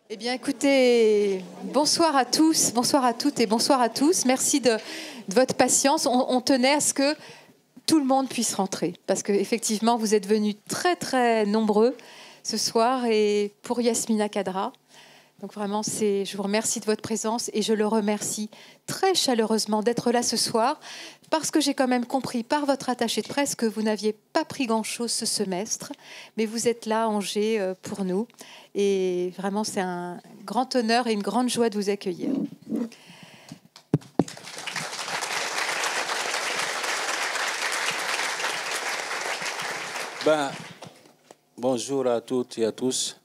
Eh bien, écoutez, bonsoir à tous, bonsoir à toutes et bonsoir à tous. Merci de votre patience. On tenait à ce que tout le monde puisse rentrer, parce qu'effectivement, vous êtes venus très, très nombreux ce soir, et pour Yasmina Khadra. Donc vraiment, je vous remercie de votre présence et je le remercie très chaleureusement d'être là ce soir, parce que j'ai quand même compris par votre attaché de presse que vous n'aviez pas pris grand-chose ce semestre, mais vous êtes là à Angers pour nous. Et vraiment, c'est un grand honneur et une grande joie de vous accueillir. Bonjour à toutes et à tous.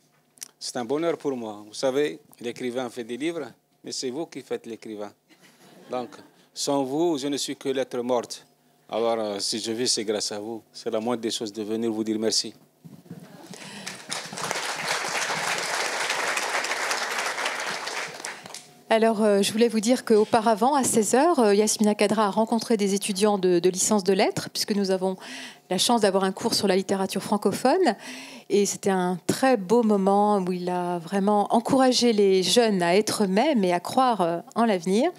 C'est un bonheur pour moi. Vous savez, l'écrivain fait des livres, mais c'est vous qui faites l'écrivain. Donc, sans vous, je ne suis que lettre morte. Alors, si je vis, c'est grâce à vous. C'est la moindre des choses de venir vous dire merci. Alors, je voulais vous dire qu'auparavant, à 16h, Yasmina Khadra a rencontré des étudiants de licence de lettres, puisque nous avons la chance d'avoir un cours sur la littérature francophone. Et c'était un très beau moment où il a vraiment encouragé les jeunes à être eux-mêmes et à croire en l'avenir.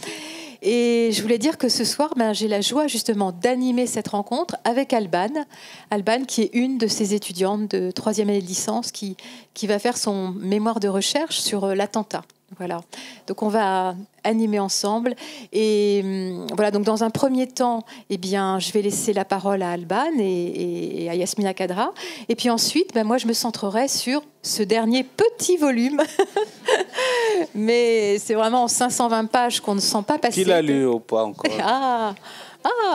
Et je voulais dire que ce soir, j'ai la joie justement d'animer cette rencontre avec Alban. Alban, qui est une de ces étudiantes de 3e année de licence qui va faire son mémoire de recherche sur l'attentat. Voilà. Donc on va animer ensemble. Et voilà, donc dans un premier temps, je vais laisser la parole à Alban et à Yasmina Khadra. Et puis ensuite, moi, je me centrerai sur ce dernier petit volume. Mais c'est vraiment en 520 pages qu'on ne sent pas passer. Qui l'a lu ou pas encore?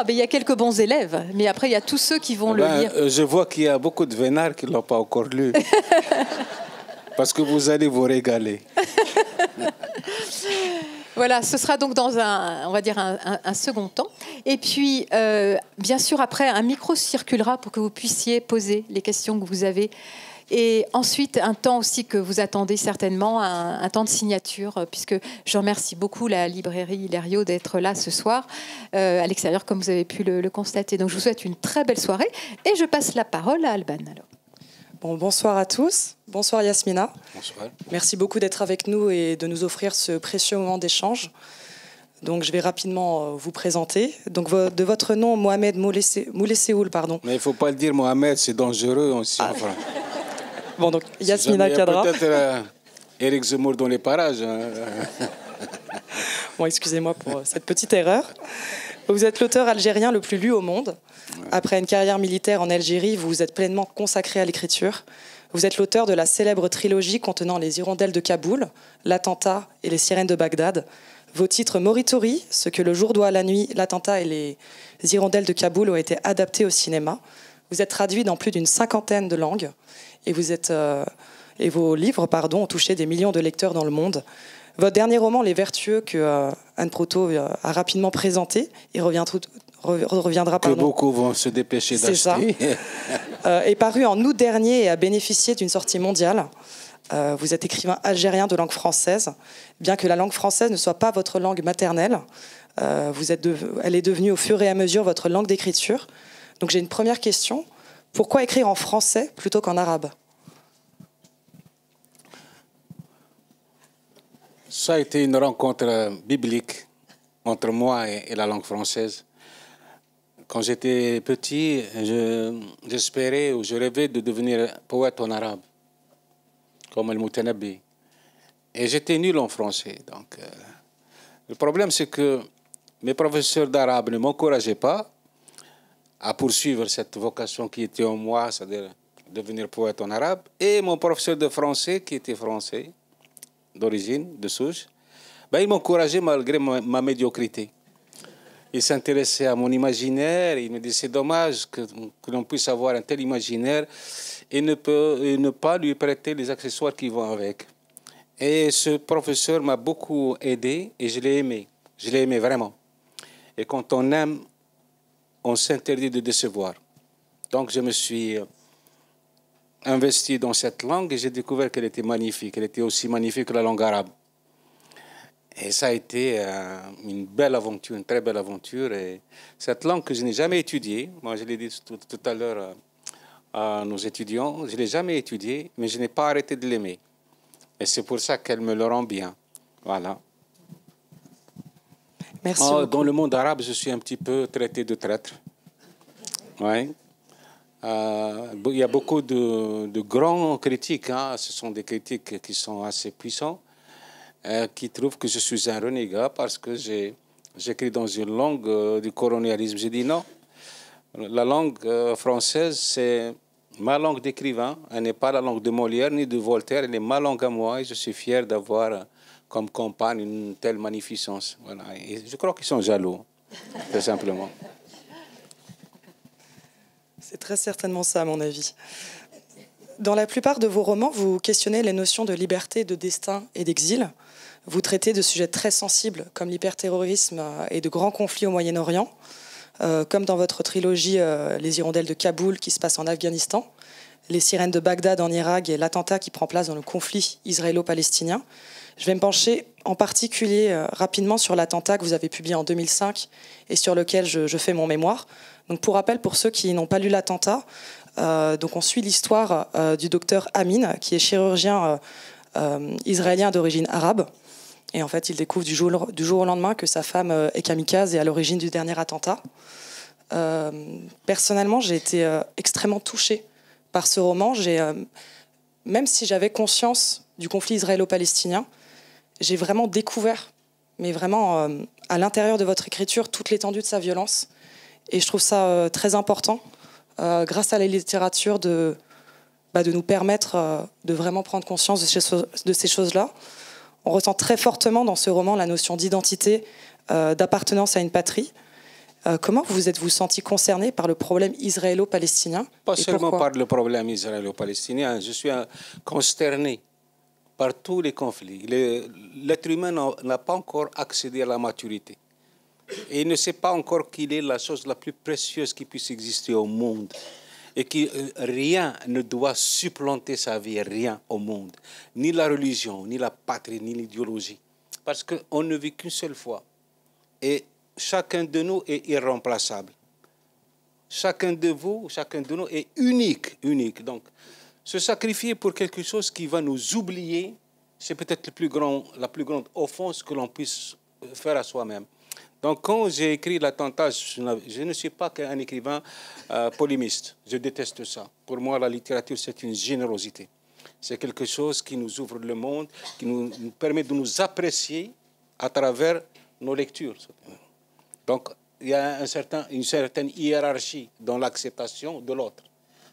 Il y a quelques bons élèves, mais après il y a tous ceux qui vont le lire. Je vois qu'il y a beaucoup de vénards qui ne l'ont pas encore lu. Parce que vous allez vous régaler. Voilà, ce sera donc dans un second temps. Et puis, bien sûr, après, un micro circulera pour que vous puissiez poser les questions que vous avez. Et ensuite, un temps aussi que vous attendez certainement, un temps de signature, puisque je remercie beaucoup la librairie Hilario d'être là ce soir, à l'extérieur, comme vous avez pu le constater. Donc, je vous souhaite une très belle soirée et je passe la parole à Alban. Alors. Bonsoir à tous. Bonsoir Yasmina. Bonsoir. Merci beaucoup d'être avec nous et de nous offrir ce précieux moment d'échange. Donc, je vais rapidement vous présenter. Donc, de votre nom, Mohamed Moulesséoul, pardon. Mais il ne faut pas le dire Mohamed, c'est dangereux aussi. Enfin. Bon, donc Yasmina Khadra. Peut-être Éric Zemmour dans les parages. Bon, excusez-moi pour cette petite erreur. Vous êtes l'auteur algérien le plus lu au monde. Après une carrière militaire en Algérie, vous vous êtes pleinement consacré à l'écriture. Vous êtes l'auteur de la célèbre trilogie contenant Les Hirondelles de Kaboul, L'Attentat et Les Sirènes de Bagdad. Vos titres Moritori, Ce que le jour doit à la nuit, L'Attentat et Les Hirondelles de Kaboul ont été adaptés au cinéma. Vous êtes traduit dans plus d'une 50aine de langues et vos livres ont touché des millions de lecteurs dans le monde. Votre dernier roman, Les Vertueux, que Anne Proto a rapidement présenté, il reviendra que beaucoup vont se dépêcher d'acheter. Est paru en août dernier et a bénéficié d'une sortie mondiale. Vous êtes écrivain algérien de langue française. Bien que la langue française ne soit pas votre langue maternelle, elle est devenue au fur et à mesure votre langue d'écriture. Donc j'ai une première question. Pourquoi écrire en français plutôt qu'en arabe ? Ça a été une rencontre biblique entre moi et la langue française. Quand j'étais petit, j'espérais ou je rêvais de devenir poète en arabe, comme Al-Moutanabbi. Et j'étais nul en français. Donc, le problème, c'est que mes professeurs d'arabe ne m'encourageaient pas à poursuivre cette vocation qui était en moi, c'est-à-dire devenir poète en arabe. Et mon professeur de français, qui était français, d'origine, de souche, il m'encourageait malgré ma médiocrité. Il s'intéressait à mon imaginaire. Il me dit c'est dommage que l'on puisse avoir un tel imaginaire et ne pas lui prêter les accessoires qui vont avec. Et ce professeur m'a beaucoup aidé et je l'ai aimé. Je l'ai aimé vraiment. Et quand on aime, on s'interdit de décevoir. Donc je me suis investi dans cette langue et j'ai découvert qu'elle était magnifique. Elle était aussi magnifique que la langue arabe. Et ça a été une belle aventure, une très belle aventure. Et cette langue que je n'ai jamais étudiée, moi je l'ai dit tout à l'heure à nos étudiants, je ne l'ai jamais étudiée, mais je n'ai pas arrêté de l'aimer. Et c'est pour ça qu'elle me le rend bien. Voilà. Merci beaucoup. Dans le monde arabe, je suis un petit peu traité de traître. Ouais. Il y a beaucoup de grands critiques, hein. Ce sont des critiques qui sont assez puissants, qui trouvent que je suis un renégat parce que j'écris dans une langue du colonialisme. J'ai dit non, la langue française, c'est ma langue d'écrivain. Elle n'est pas la langue de Molière ni de Voltaire, elle est ma langue à moi et je suis fier d'avoir comme compagne une telle magnificence. Voilà. Et je crois qu'ils sont jaloux, tout simplement. C'est très certainement ça, à mon avis. Dans la plupart de vos romans, vous questionnez les notions de liberté, de destin et d'exil. Vous traitez de sujets très sensibles comme l'hyperterrorisme et de grands conflits au Moyen-Orient, comme dans votre trilogie Les Hirondelles de Kaboul qui se passe en Afghanistan, Les Sirènes de Bagdad en Irak et l'attentat qui prend place dans le conflit israélo-palestinien. Je vais me pencher en particulier rapidement sur l'attentat que vous avez publié en 2005 et sur lequel je fais mon mémoire. Donc pour rappel, pour ceux qui n'ont pas lu l'attentat, donc on suit l'histoire du docteur Amin, qui est chirurgien israélien d'origine arabe. Et en fait, il découvre du jour au lendemain que sa femme est kamikaze et à l'origine du dernier attentat. Personnellement, j'ai été extrêmement touchée par ce roman. Même si j'avais conscience du conflit israélo-palestinien, j'ai vraiment découvert, mais vraiment à l'intérieur de votre écriture, toute l'étendue de sa violence. Et je trouve ça très important, grâce à la littérature, de nous permettre de vraiment prendre conscience de ces choses-là. On ressent très fortement dans ce roman la notion d'identité, d'appartenance à une patrie. Comment vous êtes-vous senti concerné par le problème israélo-palestinien? Pas seulement par le problème israélo-palestinien, je suis consterné par tous les conflits. L'être humain n'a pas encore accédé à la maturité. Et il ne sait pas encore qu'il est la chose la plus précieuse qui puisse exister au monde. Et que rien ne doit supplanter sa vie, rien au monde. Ni la religion, ni la patrie, ni l'idéologie. Parce qu'on ne vit qu'une seule fois. Et chacun de nous est irremplaçable. Chacun de vous, chacun de nous est unique, unique. Donc, se sacrifier pour quelque chose qui va nous oublier, c'est peut-être la plus grande offense que l'on puisse faire à soi-même. Donc, quand j'ai écrit l'attentat, je ne suis pas qu'un écrivain polémiste. Je déteste ça. Pour moi, la littérature, c'est une générosité. C'est quelque chose qui nous ouvre le monde, qui nous permet de nous apprécier à travers nos lectures. Donc, il y a une certaine hiérarchie dans l'acceptation de l'autre.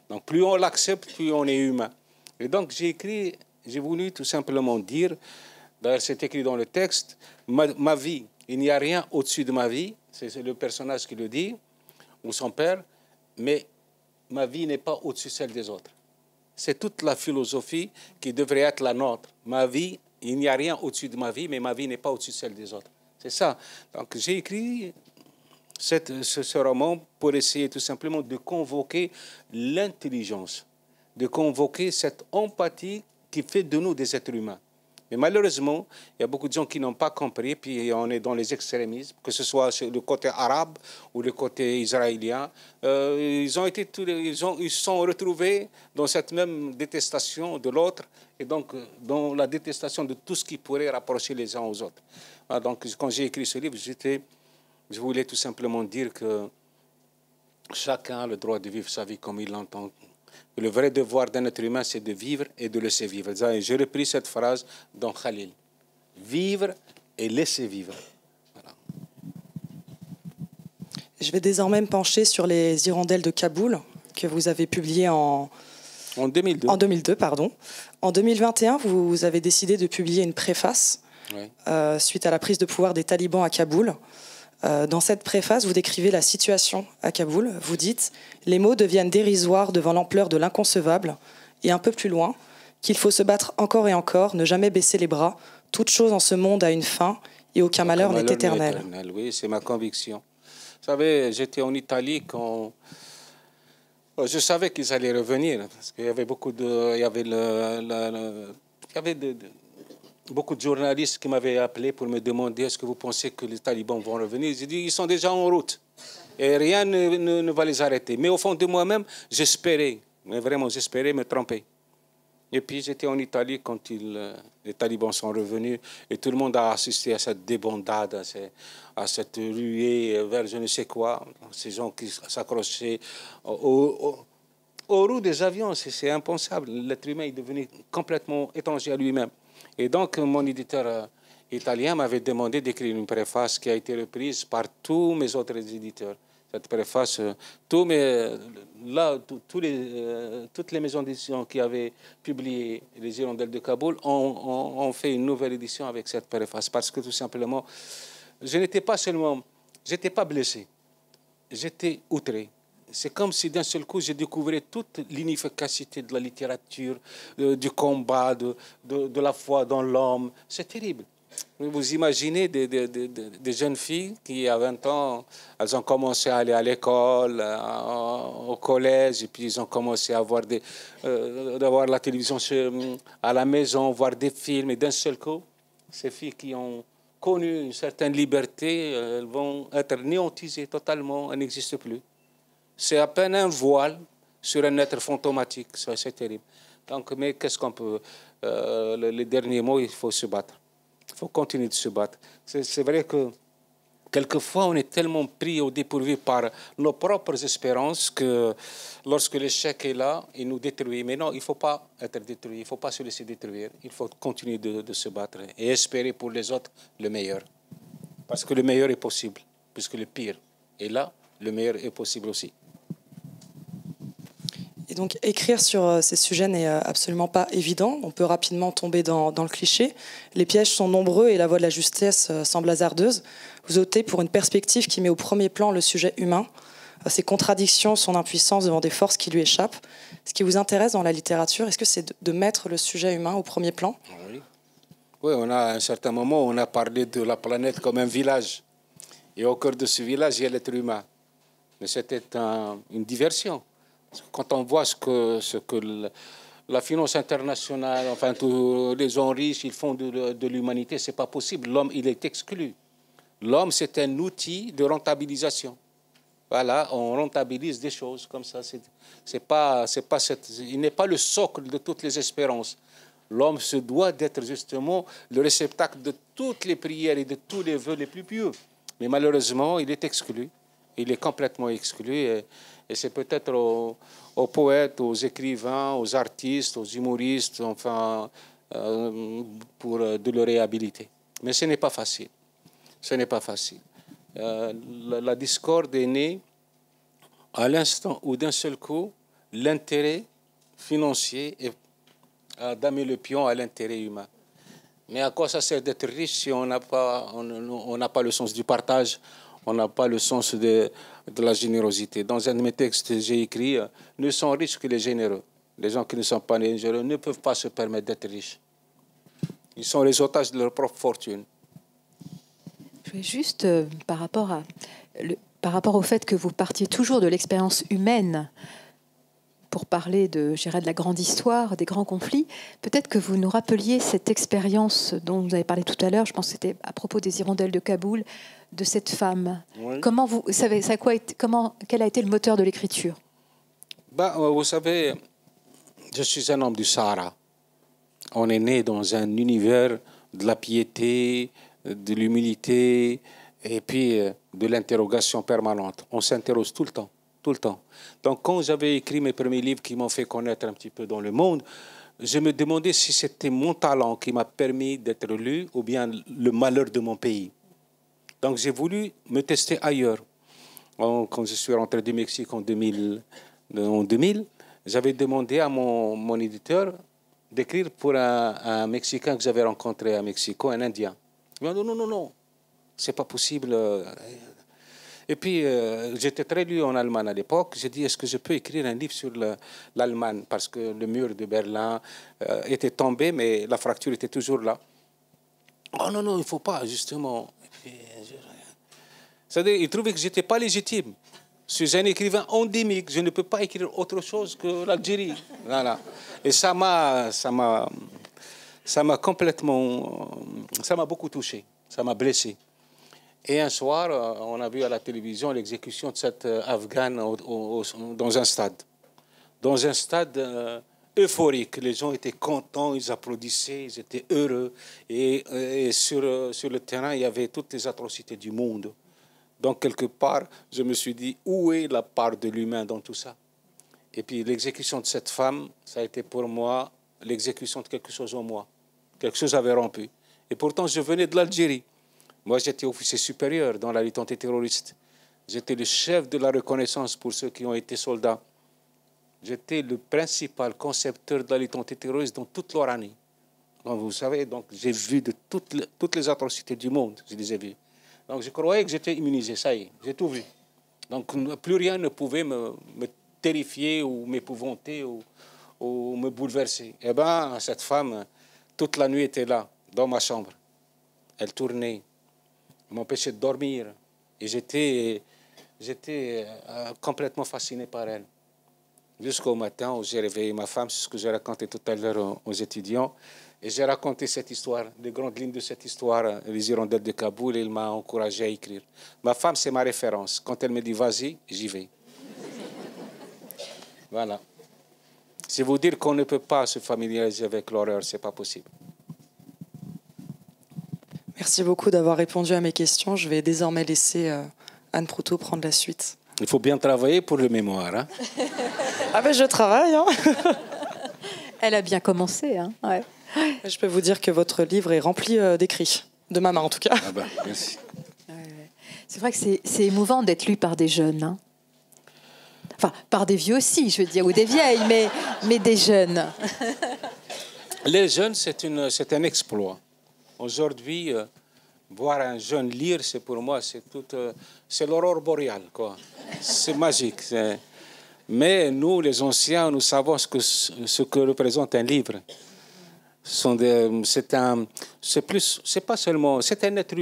Donc, plus on l'accepte, plus on est humain. Et donc, j'ai voulu tout simplement dire, d'ailleurs, c'est écrit dans le texte, ma vie. Il n'y a rien au-dessus de ma vie, c'est le personnage qui le dit, ou son père, mais ma vie n'est pas au-dessus de celle des autres. C'est toute la philosophie qui devrait être la nôtre. Ma vie, il n'y a rien au-dessus de ma vie, mais ma vie n'est pas au-dessus de celle des autres. C'est ça. Donc j'ai écrit ce roman pour essayer tout simplement de convoquer l'intelligence, de convoquer cette empathie qui fait de nous des êtres humains. Mais malheureusement, il y a beaucoup de gens qui n'ont pas compris, puis on est dans les extrémismes, que ce soit sur le côté arabe ou le côté israélien. Ils se sont retrouvés dans cette même détestation de l'autre, et donc dans la détestation de tout ce qui pourrait rapprocher les uns aux autres. Alors, donc, quand j'ai écrit ce livre, je voulais tout simplement dire que chacun a le droit de vivre sa vie comme il l'entend. Le vrai devoir d'un être humain, c'est de vivre et de laisser vivre. J'ai repris cette phrase dans Khalil. Vivre et laisser vivre. Voilà. Je vais désormais me pencher sur Les Hirondelles de Kaboul, que vous avez publié en 2002. En 2002, pardon. En 2021, vous avez décidé de publier une préface suite à la prise de pouvoir des talibans à Kaboul. Dans cette préface, vous décrivez la situation à Kaboul. Vous dites « Les mots deviennent dérisoires devant l'ampleur de l'inconcevable » et un peu plus loin, qu'il faut se battre encore et encore, ne jamais baisser les bras. Toute chose en ce monde a une fin et aucun malheur n'est éternel. Oui, c'est ma conviction. Vous savez, j'étais en Italie quand... Je savais qu'ils allaient revenir, parce qu'il y avait beaucoup beaucoup de journalistes qui m'avaient appelé pour me demander est-ce que vous pensez que les talibans vont revenir. J'ai dit ils sont déjà en route et rien ne va les arrêter. Mais au fond de moi-même, j'espérais, mais vraiment j'espérais me tromper. Et puis j'étais en Italie quand les talibans sont revenus et tout le monde a assisté à cette débandade, à cette ruée vers je ne sais quoi, ces gens qui s'accrochaient aux roues des avions. C'est impensable. L'être humain est devenu complètement étranger à lui-même. Et donc mon éditeur italien m'avait demandé d'écrire une préface qui a été reprise par tous mes autres éditeurs. Cette préface, toutes les maisons d'édition qui avaient publié Les Hirondelles de Kaboul ont fait une nouvelle édition avec cette préface. Parce que tout simplement, je n'étais pas seulement, j'étais pas blessé, j'étais outré. C'est comme si d'un seul coup, j'ai découvert toute l'inefficacité de la littérature, du combat, de la foi dans l'homme. C'est terrible. Vous imaginez des jeunes filles qui, à 20 ans, elles ont commencé à aller à l'école, au collège, et puis ils ont commencé à voir d'avoir la télévision à la maison, voir des films, et d'un seul coup, ces filles qui ont connu une certaine liberté, elles vont être néantisées totalement, elles n'existent plus. C'est à peine un voile sur un être fantomatique, c'est terrible. Donc, mais qu'est-ce qu'on peut... les derniers mots, il faut se battre. Il faut continuer de se battre. C'est vrai que quelquefois, on est tellement pris au dépourvu par nos propres espérances que lorsque l'échec est là, il nous détruit. Mais non, il ne faut pas être détruit, il ne faut pas se laisser détruire. Il faut continuer de se battre et espérer pour les autres le meilleur. Parce que le meilleur est possible, puisque le pire est là, le meilleur est possible aussi. Et donc, écrire sur ces sujets n'est absolument pas évident. On peut rapidement tomber dans le cliché. Les pièges sont nombreux et la voie de la justesse semble hasardeuse. Vous optez pour une perspective qui met au premier plan le sujet humain, ses contradictions, son impuissance devant des forces qui lui échappent. Ce qui vous intéresse dans la littérature, est-ce que c'est de mettre le sujet humain au premier plan ? Oui. Oui, on a, à un certain moment, on a parlé de la planète comme un village. Et au cœur de ce village, il y a l'être humain. Mais c'était une diversion. Quand on voit ce que la finance internationale, enfin tous les gens riches, ils font de l'humanité, c'est pas possible. L'homme, il est exclu. L'homme, c'est un outil de rentabilisation. Voilà, on rentabilise des choses comme ça. Il n'est pas le socle de toutes les espérances. L'homme se doit d'être justement le réceptacle de toutes les prières et de tous les vœux les plus pieux. Mais malheureusement, il est exclu. Il est complètement exclu. Et c'est peut-être aux poètes, aux écrivains, aux artistes, aux humoristes, enfin, pour de le réhabiliter. Mais ce n'est pas facile. Ce n'est pas facile. La discorde est née à l'instant où, d'un seul coup, l'intérêt financier a damé le pion à l'intérêt humain. Mais à quoi ça sert d'être riche si on n'a pas le sens du partage, on n'a pas le sens de la générosité. Dans un de mes textes, j'ai écrit « Ne sont riches que les généreux ». Les gens qui ne sont pas généreux ne peuvent pas se permettre d'être riches. Ils sont les otages de leur propre fortune. Je voulais juste, par rapport au fait que vous partiez toujours de l'expérience humaine pour parler de la grande histoire, des grands conflits, peut-être que vous nous rappeliez cette expérience dont vous avez parlé tout à l'heure, je pense que c'était à propos des Hirondelles de Kaboul, de cette femme. Oui. Comment vous savez, quel a été le moteur de l'écriture ? Vous savez, je suis un homme du Sahara. On est né dans un univers de la piété, de l'humilité et puis de l'interrogation permanente. On s'interroge tout le temps. Tout le temps. Donc, quand j'avais écrit mes premiers livres qui m'ont fait connaître un petit peu dans le monde, je me demandais si c'était mon talent qui m'a permis d'être lu ou bien le malheur de mon pays. Donc, j'ai voulu me tester ailleurs. Quand je suis rentré du Mexique en 2000, j'avais demandé à mon éditeur d'écrire pour un Mexicain que j'avais rencontré à Mexico, un Indien. Il m'a dit non, c'est pas possible. Et puis, j'étais très lu en Allemagne à l'époque. J'ai dit, est-ce que je peux écrire un livre sur l'Allemagne? Parce que le mur de Berlin était tombé, mais la fracture était toujours là. Oh non, il ne faut pas, justement. C'est-à-dire, il trouvait que je n'étais pas légitime. Je suis un écrivain endémique. Je ne peux pas écrire autre chose que l'Algérie. Voilà. Et ça m'a complètement... Ça m'a beaucoup touché. Ça m'a blessé. Et un soir, on a vu à la télévision l'exécution de cette Afghane dans un stade. Dans un stade euphorique. Les gens étaient contents, ils applaudissaient, ils étaient heureux. Et sur le terrain, il y avait toutes les atrocités du monde. Donc, quelque part, je me suis dit, où est la part de l'humain dans tout ça? Et puis, l'exécution de cette femme, ça a été pour moi l'exécution de quelque chose en moi. Quelque chose avait rompu. Et pourtant, je venais de l'Algérie. Moi, j'étais officier supérieur dans la lutte antiterroriste. J'étais le chef de la reconnaissance pour ceux qui ont été soldats. J'étais le principal concepteur de la lutte antiterroriste dans toute l'Oranie. Donc, vous savez, donc, j'ai vu de toutes les atrocités du monde, je les ai vues. Donc, je croyais que j'étais immunisé, ça y est, j'ai tout vu. Donc, plus rien ne pouvait me terrifier ou m'épouvanter ou me bouleverser. Eh bien, cette femme, toute la nuit était là, dans ma chambre. Elle tournait, m'empêchait de dormir. Et j'étais complètement fasciné par elle. Jusqu'au matin où j'ai réveillé ma femme, c'est ce que j'ai raconté tout à l'heure aux étudiants. Et j'ai raconté cette histoire, les grandes lignes de cette histoire, les hirondelles de Kaboul, et il m'a encouragé à écrire. Ma femme, c'est ma référence. Quand elle me dit « vas-y », j'y vais. Voilà. C'est vous dire qu'on ne peut pas se familiariser avec l'horreur, ce n'est pas possible. Merci beaucoup d'avoir répondu à mes questions. Je vais désormais laisser Anne Proutot prendre la suite. Il faut bien travailler pour le mémoire. Hein. Ah ben je travaille. Hein. Elle a bien commencé. Hein. Ouais. Je peux vous dire que votre livre est rempli d'écrits, de ma main en tout cas. Ah ben, merci. C'est vrai que c'est émouvant d'être lu par des jeunes. Hein. Enfin, par des vieux aussi, je veux dire, ou des vieilles, mais des jeunes. Les jeunes, c'est un exploit. Aujourd'hui, voir un jeune lire, c'est pour moi, c'est l'aurore boréale, quoi. C'est magique. Mais nous, les anciens, nous savons ce que représente un livre. C'est pas seulement, c'est un être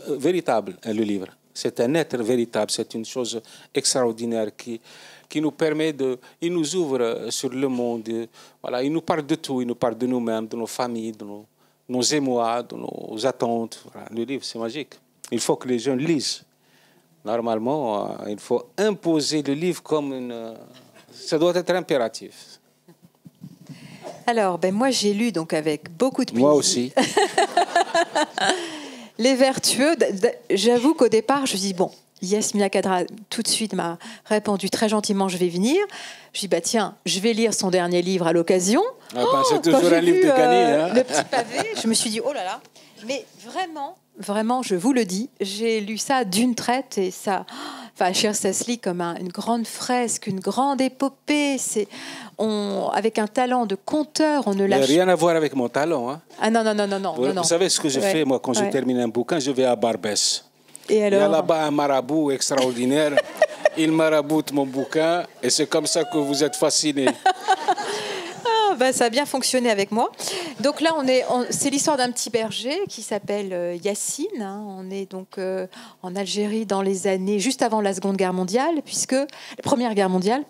véritable, le livre. C'est un être véritable, c'est une chose extraordinaire qui nous permet il nous ouvre sur le monde. Voilà, il nous parle de tout, il nous parle de nous-mêmes, de nos familles, de nos émois, de nos attentes. Voilà, le livre, c'est magique. Il faut que les jeunes lisent. Normalement, il faut imposer le livre comme ça doit être impératif. Alors, moi, j'ai lu donc avec beaucoup de plaisir. Moi aussi. Les Vertueux. J'avoue qu'au départ, je me dis, bon, Yasmina Khadra, tout de suite, m'a répondu très gentiment, je vais venir. Je dis, tiens, je vais lire son dernier livre à l'occasion. C'est toujours un livre de gagné. Hein. Le petit pavé, je me suis dit, oh là là. Mais vraiment, je vous le dis, j'ai lu ça d'une traite et ça... Enfin, Cher Sasli comme une grande fresque, une grande épopée. Avec un talent de conteur, on ne lâche pas. Rien à voir avec mon talent. Hein. Ah non. Vous savez ce que je fais, moi, quand je termine un bouquin, je vais à Barbès. Et alors... Il y a là-bas un marabout extraordinaire. Il maraboute mon bouquin et c'est comme ça que vous êtes fasciné. Ça a bien fonctionné avec moi. Donc là, c'est l'histoire d'un petit berger qui s'appelle Yassine. Hein. On est donc en Algérie dans les années juste avant la Première Guerre mondiale,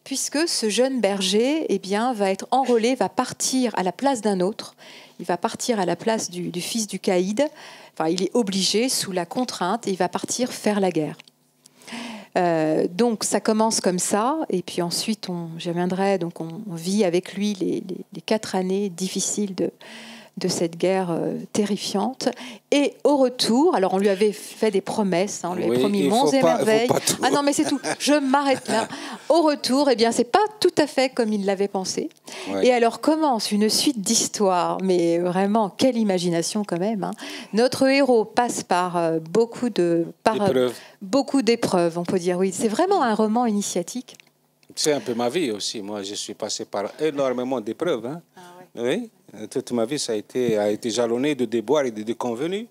puisque ce jeune berger, va être enrôlé, va partir à la place d'un autre. Il va partir à la place du fils du caïd. Enfin, il est obligé sous la contrainte et il va partir faire la guerre. Donc ça commence comme ça et puis ensuite j'y reviendrai, donc on vit avec lui les 4 années difficiles de cette guerre terrifiante et au retour, alors on lui avait fait des promesses, on lui avait promis monts et merveilles. Ah non mais c'est tout, je m'arrête là. Au retour, c'est pas tout à fait comme il l'avait pensé. Ouais. Et alors commence une suite d'histoires, mais vraiment quelle imagination quand même. Hein. Notre héros passe par beaucoup d'épreuves, on peut dire. Oui, c'est vraiment un roman initiatique. C'est un peu ma vie aussi. Moi, je suis passé par énormément d'épreuves. Hein. Ah ouais. Oui, toute ma vie, ça a été jalonné de déboires et de déconvenus.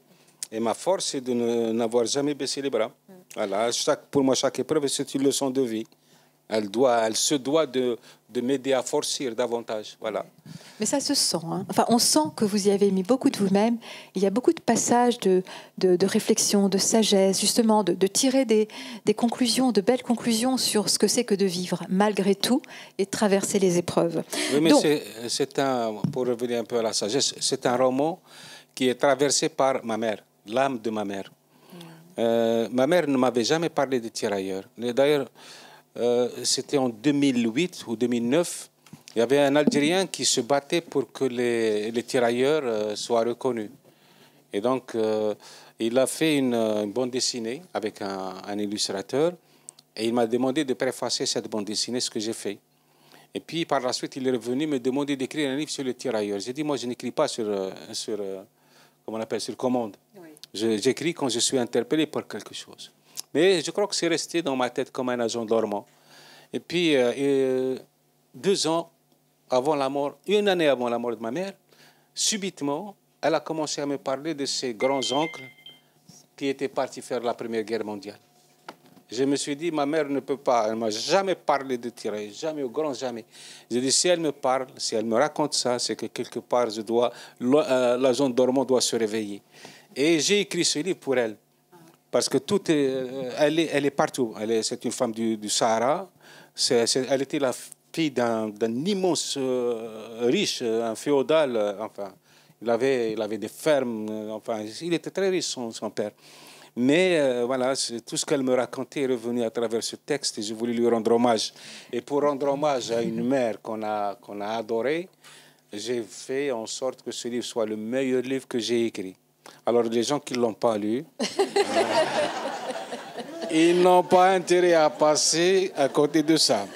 Et ma force, c'est de n'avoir jamais baissé les bras. Voilà, pour moi, chaque épreuve, c'est une leçon de vie. Elle se doit de m'aider à forcer davantage. Voilà. Mais ça se sent. Hein. Enfin, on sent que vous y avez mis beaucoup de vous-même. Il y a beaucoup de passages de réflexion, de sagesse, justement, de tirer des conclusions, de belles conclusions sur ce que c'est que de vivre, malgré tout, et de traverser les épreuves. Oui, mais pour revenir un peu à la sagesse, c'est un roman qui est traversé par ma mère, l'âme de ma mère. Ma mère ne m'avait jamais parlé de tirailleurs. D'ailleurs, c'était en 2008 ou 2009. Il y avait un Algérien qui se battait pour que les tirailleurs soient reconnus. Et donc, il a fait une bande dessinée avec un illustrateur. Et il m'a demandé de préfacer cette bande dessinée, ce que j'ai fait. Et puis, par la suite, il est revenu me demander d'écrire un livre sur les tirailleurs. J'ai dit, moi, je n'écris pas comment on appelle, sur commande. Oui. J'écris quand je suis interpellé par quelque chose. Mais je crois que c'est resté dans ma tête comme un agent dormant. Et puis, 2 ans avant la mort, 1 année avant la mort de ma mère, subitement, elle a commencé à me parler de ses grands-oncles qui étaient partis faire la Première Guerre mondiale. Je me suis dit, ma mère ne peut pas, elle ne m'a jamais parlé de tirailleurs, jamais, au grand jamais. J'ai dit, si elle me parle, si elle me raconte ça, c'est que quelque part, l'agent dormant doit se réveiller. Et j'ai écrit ce livre pour elle. Parce que elle est partout. C'est une femme du Sahara. Elle était la fille d'un immense riche, un féodal. Enfin, il avait des fermes. Enfin, il était très riche, son père. Mais voilà, tout ce qu'elle me racontait est revenu à travers ce texte et j'ai voulu lui rendre hommage. Et pour rendre hommage à une mère qu'on a adorée, j'ai fait en sorte que ce livre soit le meilleur livre que j'ai écrit. Alors les gens qui ne l'ont pas lu, ils n'ont pas intérêt à passer à côté de ça.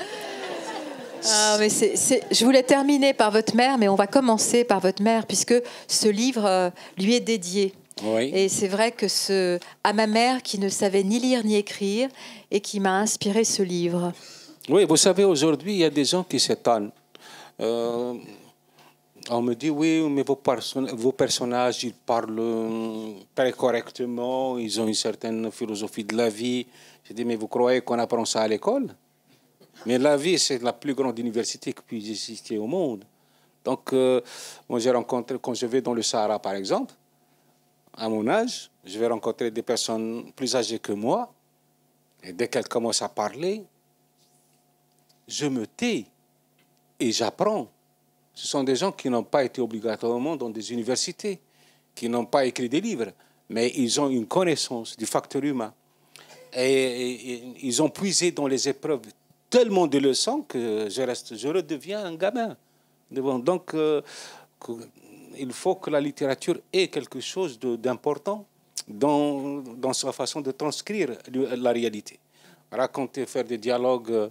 Ah, mais je voulais terminer par votre mère, mais on va commencer par votre mère, puisque ce livre lui est dédié. Oui. Et c'est vrai que à ma mère qui ne savait ni lire ni écrire et qui m'a inspiré ce livre. Oui, vous savez, aujourd'hui, il y a des gens qui s'étonnent. On me dit, oui, mais vos personnages, ils parlent très correctement, ils ont une certaine philosophie de la vie. Je dis, mais vous croyez qu'on apprend ça à l'école? Mais la vie, c'est la plus grande université qui puisse exister au monde. Donc, moi, j'ai rencontré, quand je vais dans le Sahara, par exemple, à mon âge, je vais rencontrer des personnes plus âgées que moi. Et dès qu'elles commencent à parler, je me tais et j'apprends. Ce sont des gens qui n'ont pas été obligatoirement dans des universités, qui n'ont pas écrit des livres, mais ils ont une connaissance du facteur humain. Et ils ont puisé dans les épreuves tellement de leçons que je redeviens un gamin. Donc, il faut que la littérature ait quelque chose d'important dans sa façon de transcrire la réalité. Raconter, faire des dialogues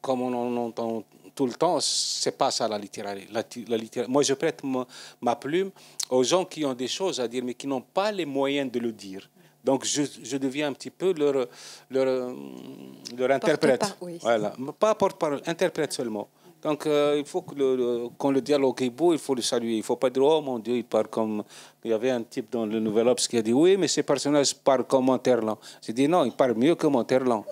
comme on en entend tout le temps, c'est pas ça la littérature. Moi, je prête ma plume aux gens qui ont des choses à dire, mais qui n'ont pas les moyens de le dire. Donc, je deviens un petit peu leur interprète. Oui. Voilà. Pas porte-parole, interprète seulement. Donc, il faut que quand le dialogue est beau, il faut le saluer. Il ne faut pas dire, oh mon Dieu, il parle comme... Il y avait un type dans le Nouvel Obs qui a dit, oui, mais ces personnages parlent comme Monterland. J'ai dit, non, ils parlent mieux que Monterland.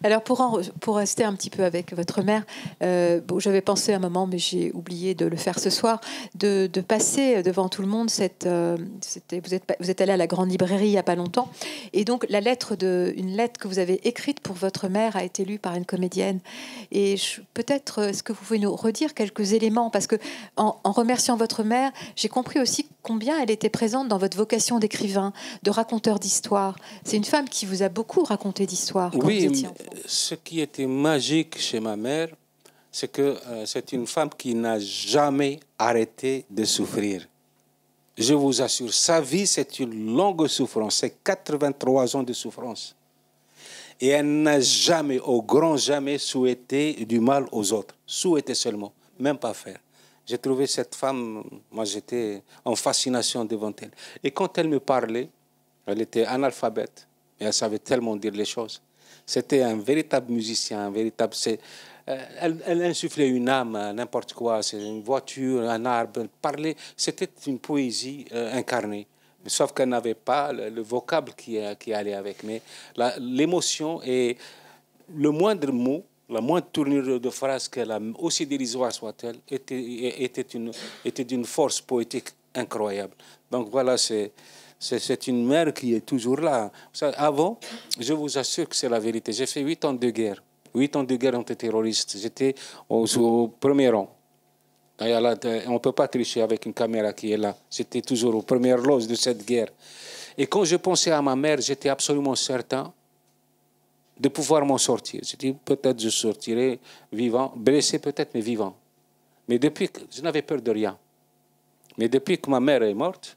Alors, pour rester un petit peu avec votre mère, j'avais pensé à un moment, mais j'ai oublié de le faire ce soir, de passer devant tout le monde. Vous êtes allé à la Grande Librairie il n'y a pas longtemps. Et donc, une lettre que vous avez écrite pour votre mère a été lue par une comédienne. Et peut-être, est-ce que vous pouvez nous redire quelques éléments? Parce que en remerciant votre mère, j'ai compris aussi combien elle était présente dans votre vocation d'écrivain, de raconteur d'histoire. C'est une femme qui vous a beaucoup raconté d'histoires. Oui, ce qui était magique chez ma mère, c'est que c'est une femme qui n'a jamais arrêté de souffrir. Je vous assure, sa vie, c'est une longue souffrance. C'est 83 ans de souffrance. Et elle n'a jamais, au grand jamais, souhaité du mal aux autres. Souhaité seulement, même pas faire. J'ai trouvé cette femme, moi j'étais en fascination devant elle. Et quand elle me parlait, elle était analphabète, mais elle savait tellement dire les choses. C'était un véritable musicien, elle insufflait une âme, n'importe quoi, c'est une voiture, un arbre, parler, c'était une poésie incarnée. Sauf qu'elle n'avait pas le vocable qui allait avec. Mais l'émotion et le moindre mot, la moindre tournure de phrase qu'elle a, aussi dérisoire soit-elle, était d'une force poétique incroyable. Donc voilà, c'est une mère qui est toujours là. Avant, je vous assure que c'est la vérité. J'ai fait 8 ans de guerre. 8 ans de guerre antiterroriste. J'étais au premier rang. On ne peut pas tricher avec une caméra qui est là. J'étais toujours aux premières loges de cette guerre. Et quand je pensais à ma mère, j'étais absolument certain de pouvoir m'en sortir. J'ai dit, peut-être je sortirai vivant, blessé peut-être, mais vivant. Mais depuis que je n'avais peur de rien. Mais depuis que ma mère est morte,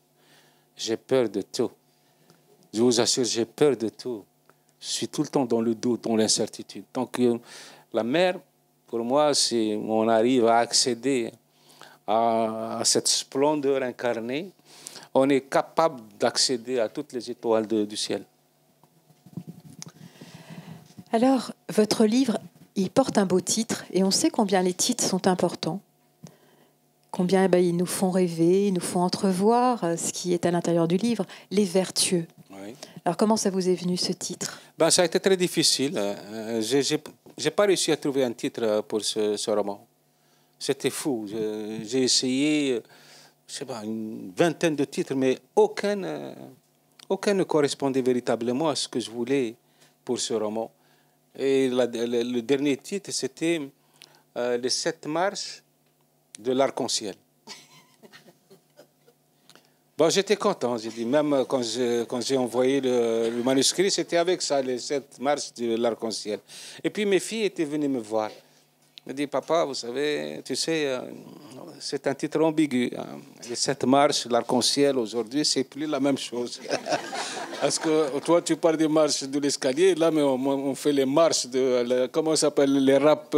j'ai peur de tout. Je vous assure, j'ai peur de tout. Je suis tout le temps dans le doute, dans l'incertitude. Donc, la mer, pour moi, c'est on arrive à accéder à cette splendeur incarnée. On est capable d'accéder à toutes les étoiles du ciel. Alors, votre livre, il porte un beau titre, et on sait combien les titres sont importants. Combien ils nous font rêver, ils nous font entrevoir ce qui est à l'intérieur du livre, les vertueux. Oui. Alors, comment ça vous est venu, ce titre? Ça a été très difficile. Je n'ai pas réussi à trouver un titre pour ce roman. C'était fou. J'ai essayé, je sais pas, une vingtaine de titres, mais aucun ne correspondait véritablement à ce que je voulais pour ce roman. Et le dernier titre, c'était les 7 marches de l'arc-en-ciel. J'étais content. J'ai dit, même quand j'ai envoyé le manuscrit, c'était avec ça, les 7 marches de l'arc-en-ciel. Et puis mes filles étaient venues me voir. Elles m'ont dit, papa, vous savez, tu sais, c'est un titre ambigu. Hein. Les 7 marches, l'arc-en-ciel, aujourd'hui, c'est plus la même chose. Parce que toi, tu parles des marches de l'escalier, là, mais on fait les marches comment ça s'appelle, les rap...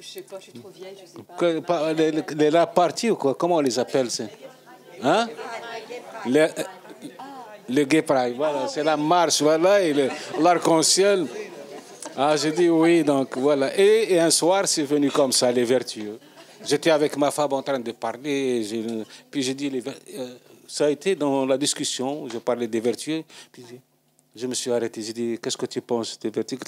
Je sais pas, je suis trop vieille, je sais pas. Les rap parties ou quoi? Comment on les appelle? Hein? Le Gay Pride, voilà, c'est la marche, voilà, et l'arc-en-ciel. Ah, j'ai dit oui, donc voilà. Et un soir, c'est venu comme ça, les vertueux. J'étais avec ma femme en train de parler, puis j'ai dit, ça a été dans la discussion, je parlais des vertueux, puis je me suis arrêté, j'ai dit, qu'est-ce que tu penses des vertueux?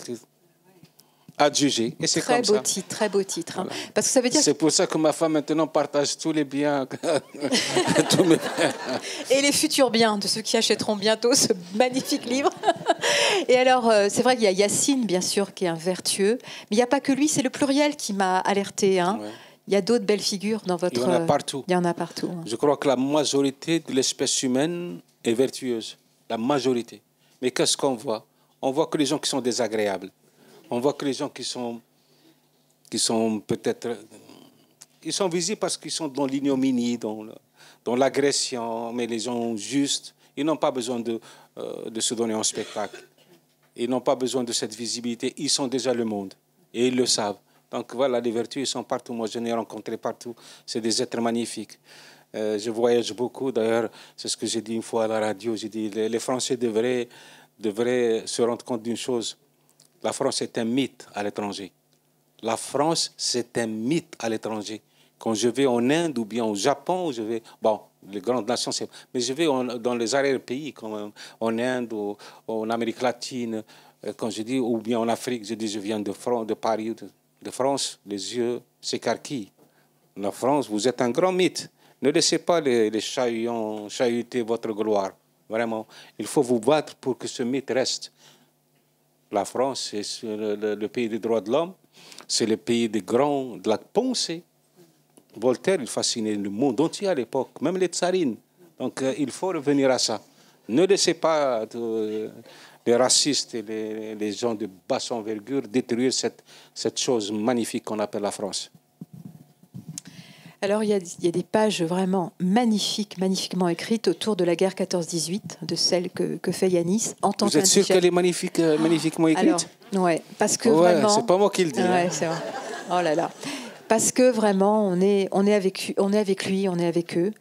À juger. Et c'est comme ça. Très beau titre. Hein. Voilà. Parce que ça veut dire c'est pour ça que ma femme maintenant partage tous les biens. Et les futurs biens de ceux qui achèteront bientôt ce magnifique livre. Et alors, c'est vrai qu'il y a Yacine, bien sûr, qui est un vertueux. Mais il n'y a pas que lui, c'est le pluriel qui m'a alerté. Hein. Ouais. Il y a d'autres belles figures dans votre... Il y en a partout. Il y en a partout. Hein. Je crois que la majorité de l'espèce humaine est vertueuse. La majorité. Mais qu'est-ce qu'on voit? On voit que les gens qui sont désagréables. On voit que les gens qui sont peut-être... Ils sont visibles parce qu'ils sont dans l'ignominie, dans l'agression, mais les gens justes, ils n'ont pas besoin de se donner en spectacle. Ils n'ont pas besoin de cette visibilité. Ils sont déjà le monde et ils le savent. Donc voilà, les vertus, ils sont partout. Moi, je les ai rencontrés partout. C'est des êtres magnifiques. Je voyage beaucoup. D'ailleurs, c'est ce que j'ai dit une fois à la radio. J'ai dit les Français devraient se rendre compte d'une chose. La France est un mythe à l'étranger. La France, c'est un mythe à l'étranger. Quand je vais en Inde ou bien au Japon, je vais... Bon, les grandes nations, mais je vais dans les arrière-pays, comme en Inde ou en Amérique latine. Quand je dis, ou bien en Afrique, je dis, je viens de Paris, de France, les yeux s'écarquillent. La France, vous êtes un grand mythe. Ne laissez pas les chahutants chahuter votre gloire. Vraiment, il faut vous battre pour que ce mythe reste. La France, c'est le pays des droits de l'homme. C'est le pays des grands, de la pensée. Voltaire, il fascinait le monde entier à l'époque, même les tsarines. Donc, il faut revenir à ça. Ne laissez pas les racistes et les gens de basse envergure détruire cette chose magnifique qu'on appelle la France. Alors, il y a des pages vraiment magnifiquement écrites autour de la guerre 14-18, de celle que fait Yanis en tant qu'indigène. Vous êtes sûr qu'elle est magnifiquement écrite? Oui, parce que vraiment... c'est pas moi qui le dis. Ouais, c'est vrai. Oh là là. Parce que vraiment, on est avec lui, on est avec eux.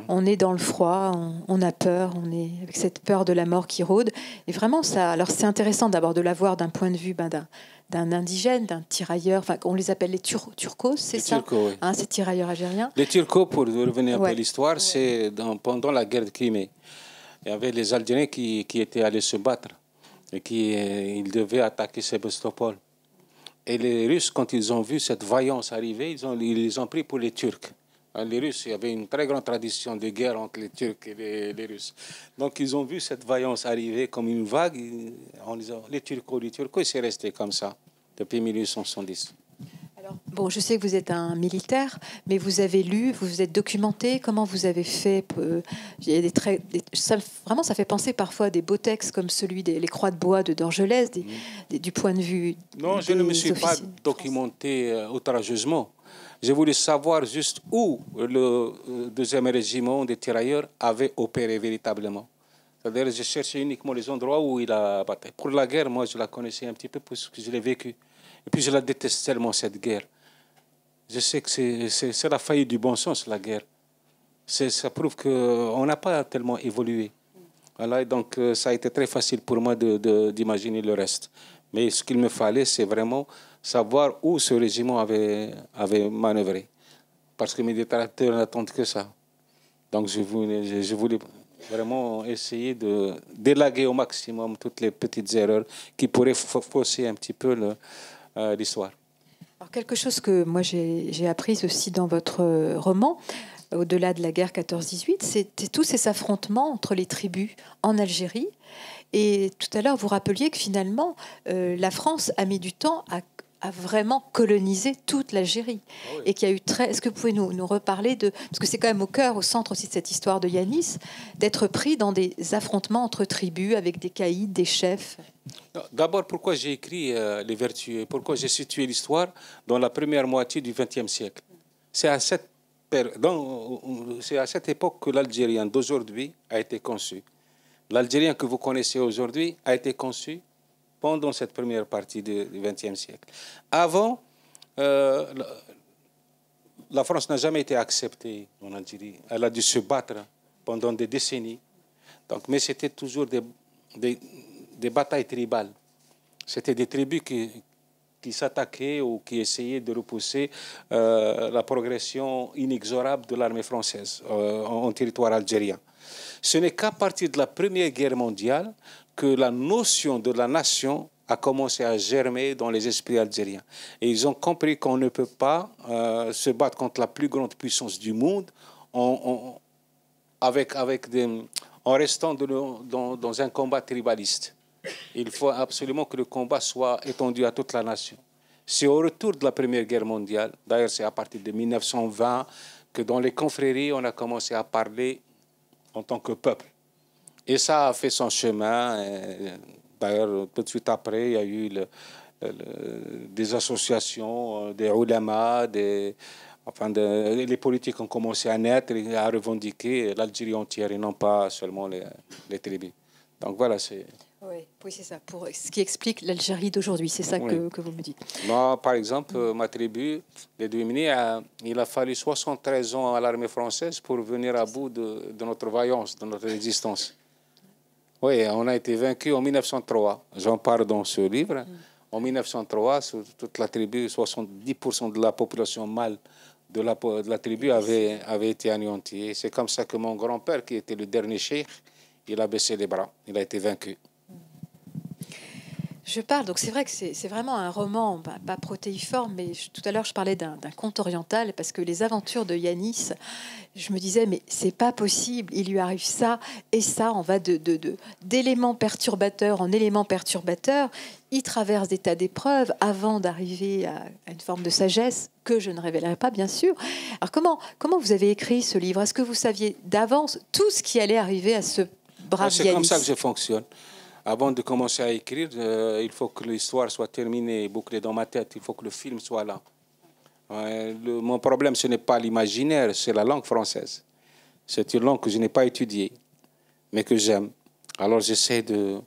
On est dans le froid, on a peur, on est avec cette peur de la mort qui rôde. Et vraiment, alors c'est intéressant d'abord de la voir d'un point de vue d'un indigène, d'un tirailleur. Enfin, on les appelle les turcos, c'est ça? Turcos, oui. Hein, ces tirailleurs algériens. Les turcos, pour revenir un peu à l'histoire, c'est pendant la guerre de Crimée. Il y avait les Algériens qui étaient allés se battre et ils devaient attaquer Sébastopol. Et les Russes, quand ils ont vu cette vaillance arriver, ils les ont pris pour les Turcs. Les Russes, il y avait une très grande tradition de guerre entre les Turcs et les Russes. Donc, ils ont vu cette vaillance arriver comme une vague en disant les Turcos, et c'est resté comme ça depuis 1870. Alors, Alors, bon, je sais que vous êtes un militaire, mais vous avez lu, vous vous êtes documenté. Comment vous avez fait il y a vraiment, ça fait penser parfois à des beaux textes comme celui des Les Croix de bois de Dorgelès, du point de vue Non, je ne me suis pas documenté outrageusement. J'ai voulu savoir juste où le deuxième régiment des tirailleurs avait opéré véritablement. C'est-à-dire, j'ai cherché uniquement les endroits où il a bataillé. Pour la guerre, moi, je la connaissais un petit peu parce que je l'ai vécue. Et puis, je la déteste tellement, cette guerre. Je sais que c'est la faillite du bon sens, la guerre. Ça prouve qu'on n'a pas tellement évolué. Voilà, et donc, ça a été très facile pour moi d'imaginer le reste. Mais ce qu'il me fallait, c'est vraiment savoir où ce régiment avait manœuvré. Parce que mes détracteurs n'attendent que ça. Donc, je voulais vraiment essayer d'élaguer au maximum toutes les petites erreurs qui pourraient fausser un petit peu l'histoire. Alors, quelque chose que moi j'ai appris aussi dans votre roman, au-delà de la guerre 14-18, c'était tous ces affrontements entre les tribus en Algérie. Et tout à l'heure, vous rappeliez que finalement, la France a mis du temps à vraiment coloniser toute l'Algérie. Ah oui. Et qu'il y a eu Est-ce que vous pouvez nous reparler de... Parce que c'est quand même au centre aussi de cette histoire de Yanis, d'être pris dans des affrontements entre tribus avec des caïds, des chefs. D'abord, pourquoi j'ai écrit Les Vertueux? Pourquoi j'ai situé l'histoire dans la première moitié du XXe siècle? C'est à cette époque que l'Algérien d'aujourd'hui a été conçu. L'Algérien que vous connaissez aujourd'hui a été conçu pendant cette première partie du XXe siècle. Avant, la France n'a jamais été acceptée en Algérie. Elle a dû se battre pendant des décennies. Donc, mais c'était toujours des batailles tribales. C'était des tribus qui s'attaquaient ou qui essayaient de repousser la progression inexorable de l'armée française en territoire algérien. Ce n'est qu'à partir de la Première Guerre mondiale que la notion de la nation a commencé à germer dans les esprits algériens. Et ils ont compris qu'on ne peut pas se battre contre la plus grande puissance du monde en restant dans un combat tribaliste. Il faut absolument que le combat soit étendu à toute la nation. C'est au retour de la Première Guerre mondiale, d'ailleurs c'est à partir de 1920, que dans les confréries, on a commencé à parler en tant que peuple. Et ça a fait son chemin. D'ailleurs, tout de suite après, il y a eu des associations, des ulama, les politiques ont commencé à naître et à revendiquer l'Algérie entière et non pas seulement les tribus. Donc voilà, c'est... Oui, c'est ça. Pour ce qui explique l'Algérie d'aujourd'hui, c'est ça oui. que vous me dites. Moi, par exemple, ma tribu, les Douémini, il a fallu 73 ans à l'armée française pour venir à bout de notre vaillance, de notre résistance. Oui, on a été vaincus en 1903. J'en parle dans ce livre. En 1903, sur toute la tribu, 70% de la population mâle de la tribu avait été anéantie. C'est comme ça que mon grand-père, qui était le dernier cheikh, il a baissé les bras. Il a été vaincu. Je parle, donc c'est vrai que c'est vraiment un roman, pas protéiforme, mais tout à l'heure je parlais d'un conte oriental, parce que les aventures de Yanis, je me disais, mais c'est pas possible, il lui arrive ça et ça, on va d'éléments perturbateurs en éléments perturbateurs, il traverse des tas d'épreuves avant d'arriver à une forme de sagesse que je ne révélerai pas, bien sûr. Alors comment vous avez écrit ce livre? Est-ce que vous saviez d'avance tout ce qui allait arriver à ce brave Yanis? C'est comme ça que je fonctionne. Avant de commencer à écrire, il faut que l'histoire soit terminée, bouclée dans ma tête. Il faut que le film soit là. Mon problème, ce n'est pas l'imaginaire, c'est la langue française. C'est une langue que je n'ai pas étudiée, mais que j'aime. Alors j'essaie de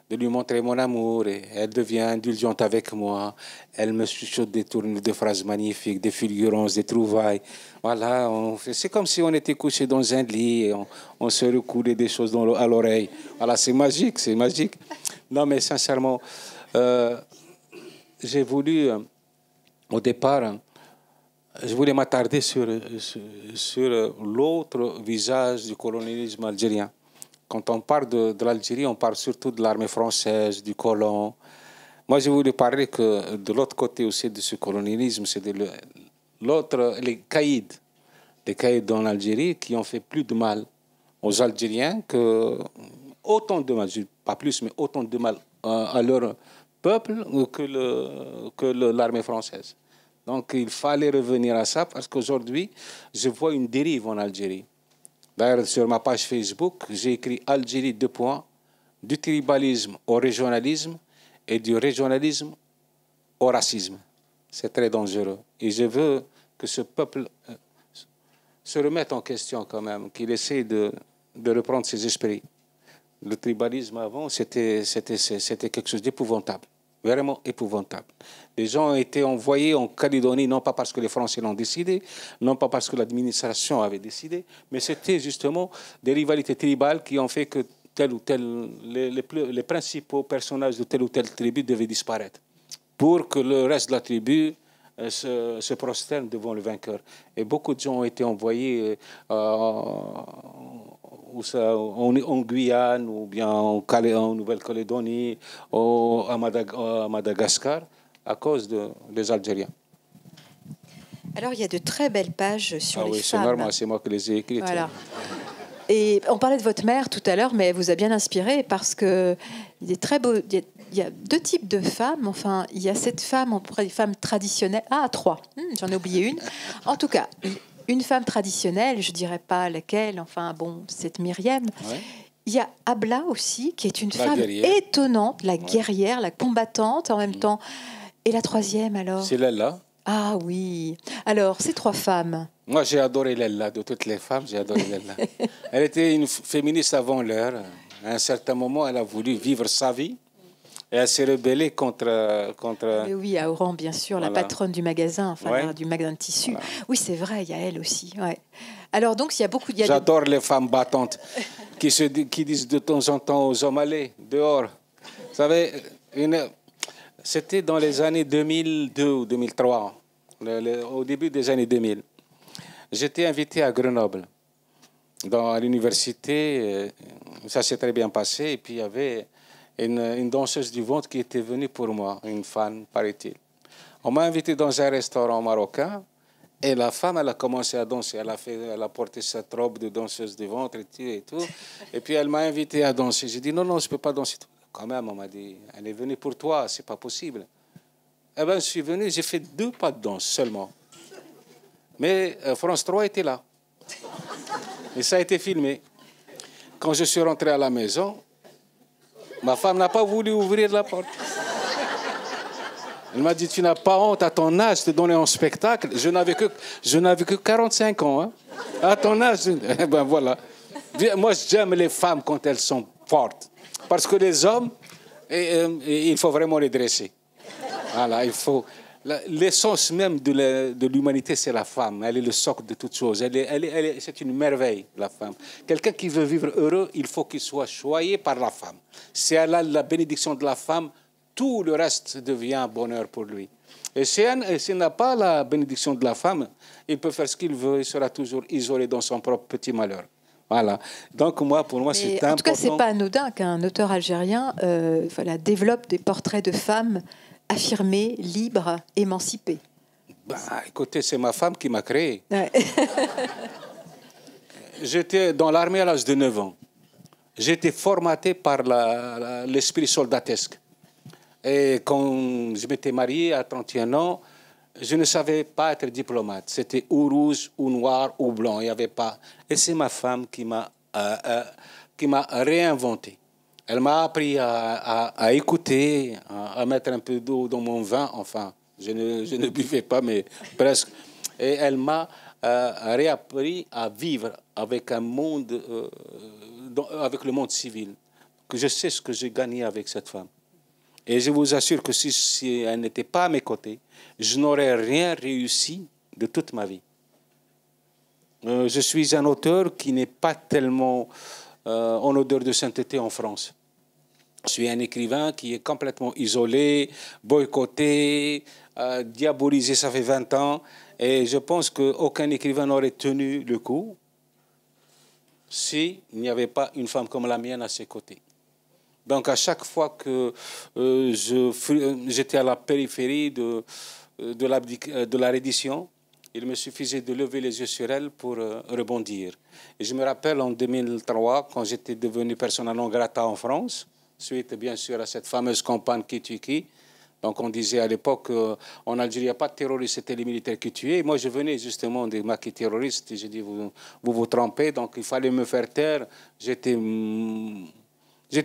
lui montrer mon amour et elle devient indulgente avec moi. Elle me chuchote des tournures de phrases magnifiques, des fulgurances, des trouvailles. Voilà, c'est comme si on était couché dans un lit et on se recoulait des choses à l'oreille. Voilà, c'est magique, c'est magique. Non, mais sincèrement, j'ai voulu, au départ, je voulais m'attarder sur l'autre visage du colonialisme algérien. Quand on parle de l'Algérie, on parle surtout de l'armée française, du colon. Moi, je voulais parler que de l'autre côté aussi de ce colonialisme, c'est les caïds. Les caïds en Algérie qui ont fait plus de mal aux Algériens autant de mal, pas plus, mais autant de mal à leur peuple que l'armée française. Donc il fallait revenir à ça parce qu'aujourd'hui, je vois une dérive en Algérie. D'ailleurs, sur ma page Facebook, j'ai écrit Algérie 2 points, du tribalisme au régionalisme et du régionalisme au racisme. C'est très dangereux. Et je veux que ce peuple se remette en question quand même, qu'il essaie de reprendre ses esprits. Le tribalisme avant, c'était quelque chose d'épouvantable, vraiment épouvantable. Les gens ont été envoyés en Calédonie, non pas parce que les Français l'ont décidé, non pas parce que l'administration avait décidé, mais c'était justement des rivalités tribales qui ont fait que tel ou tel, les principaux personnages de telle ou telle tribu devaient disparaître pour que le reste de la tribu se prosterne devant le vainqueur. Et beaucoup de gens ont été envoyés en Guyane ou bien en Nouvelle-Calédonie, à Madagascar, à cause des Algériens. Alors, il y a de très belles pages sur les femmes. C'est normal, c'est moi qui les ai écrites. Voilà. Et on parlait de votre mère tout à l'heure, mais elle vous a bien inspiré parce que il est très beau. Il y a 2 types de femmes. Enfin, il y a cette femme, on pourrait dire femmes traditionnelles. Ah, 3. J'en ai oublié une. En tout cas, une femme traditionnelle, je dirais pas laquelle. Enfin, bon, c'est Myriam. Ouais. Il y a Abla aussi, qui est une femme étonnante, la guerrière, la combattante en même temps. Et la 3e alors? C'est Lella. Ah oui. Alors, ces 3 femmes. Moi, j'ai adoré Lella. De toutes les femmes, j'ai adoré Lella. Elle était une féministe avant l'heure. À un certain moment, elle a voulu vivre sa vie. Et elle s'est rebellée contre... Mais oui, à Oran, bien sûr, voilà. La patronne du magasin, enfin, du magasin de tissus. Voilà. Oui, c'est vrai, il y a elle aussi. Ouais. Alors, donc, il y a beaucoup... J'adore les femmes battantes qui disent de temps en temps aux hommes, allez, dehors. Vous savez, c'était dans les années 2002 ou 2003, au début des années 2000. J'étais invité à Grenoble, à l'université. Ça s'est très bien passé. Et puis, il y avait une danseuse du ventre qui était venue pour moi, une fan, paraît-il. On m'a invité dans un restaurant marocain. Et la femme, elle a commencé à danser. Elle a porté cette robe de danseuse du ventre et tout. Et puis, elle m'a invité à danser. J'ai dit, non, je ne peux pas danser. Quand même, on m'a dit, elle est venue pour toi, c'est pas possible. Eh bien, je suis venu, j'ai fait 2 pas de danse seulement. Mais France 3 était là. Et ça a été filmé. Quand je suis rentré à la maison, ma femme n'a pas voulu ouvrir la porte. Elle m'a dit, tu n'as pas honte à ton âge de donner un spectacle. Je n'avais que 45 ans. Hein. À ton âge, eh ben voilà. Moi, j'aime les femmes quand elles sont fortes. Parce que les hommes, il faut vraiment les dresser. Voilà, il faut... L'essence même de l'humanité, c'est la femme. Elle est le socle de toutes choses. C'est une merveille, la femme. Quelqu'un qui veut vivre heureux, il faut qu'il soit choyé par la femme. Si elle a la bénédiction de la femme, tout le reste devient bonheur pour lui. Et s'il n'a pas la bénédiction de la femme, il peut faire ce qu'il veut, il sera toujours isolé dans son propre petit malheur. Voilà. Donc pour moi, c'est important. En tout cas, c'est pas anodin qu'un auteur algérien développe des portraits de femmes affirmées, libres, émancipées. Écoutez, c'est ma femme qui m'a créé. Ouais. J'étais dans l'armée à l'âge de 9 ans. J'étais formaté par l'esprit soldatesque. Et quand je m'étais marié à 31 ans, je ne savais pas être diplomate. C'était ou rouge, ou noir, ou blanc. Il n'y avait pas. Et c'est ma femme qui m'a réinventé. Elle m'a appris à écouter, à mettre un peu d'eau dans mon vin. Enfin, je ne buvais pas, mais presque. Et elle m'a réappris à vivre avec un monde, avec le monde civil. Que je sais ce que j'ai gagné avec cette femme. Et je vous assure que si elle n'était pas à mes côtés, je n'aurais rien réussi de toute ma vie. Je suis un auteur qui n'est pas tellement en odeur de sainteté en France. Je suis un écrivain qui est complètement isolé, boycotté, diabolisé, ça fait 20 ans. Et je pense qu'aucun écrivain n'aurait tenu le coup s'il n'y avait pas une femme comme la mienne à ses côtés. Donc, à chaque fois que j'étais à la périphérie de la reddition, il me suffisait de lever les yeux sur elle pour rebondir. Et je me rappelle en 2003, quand j'étais devenu persona non grata en France, suite bien sûr à cette fameuse campagne Qui tue qui, Donc on disait à l'époque, en Algérie, il n'y a pas de terroristes, c'était les militaires qui tuaient. Moi, je venais justement des maquis terroristes. J'ai dit, vous trompez, donc il fallait me faire taire. J'étais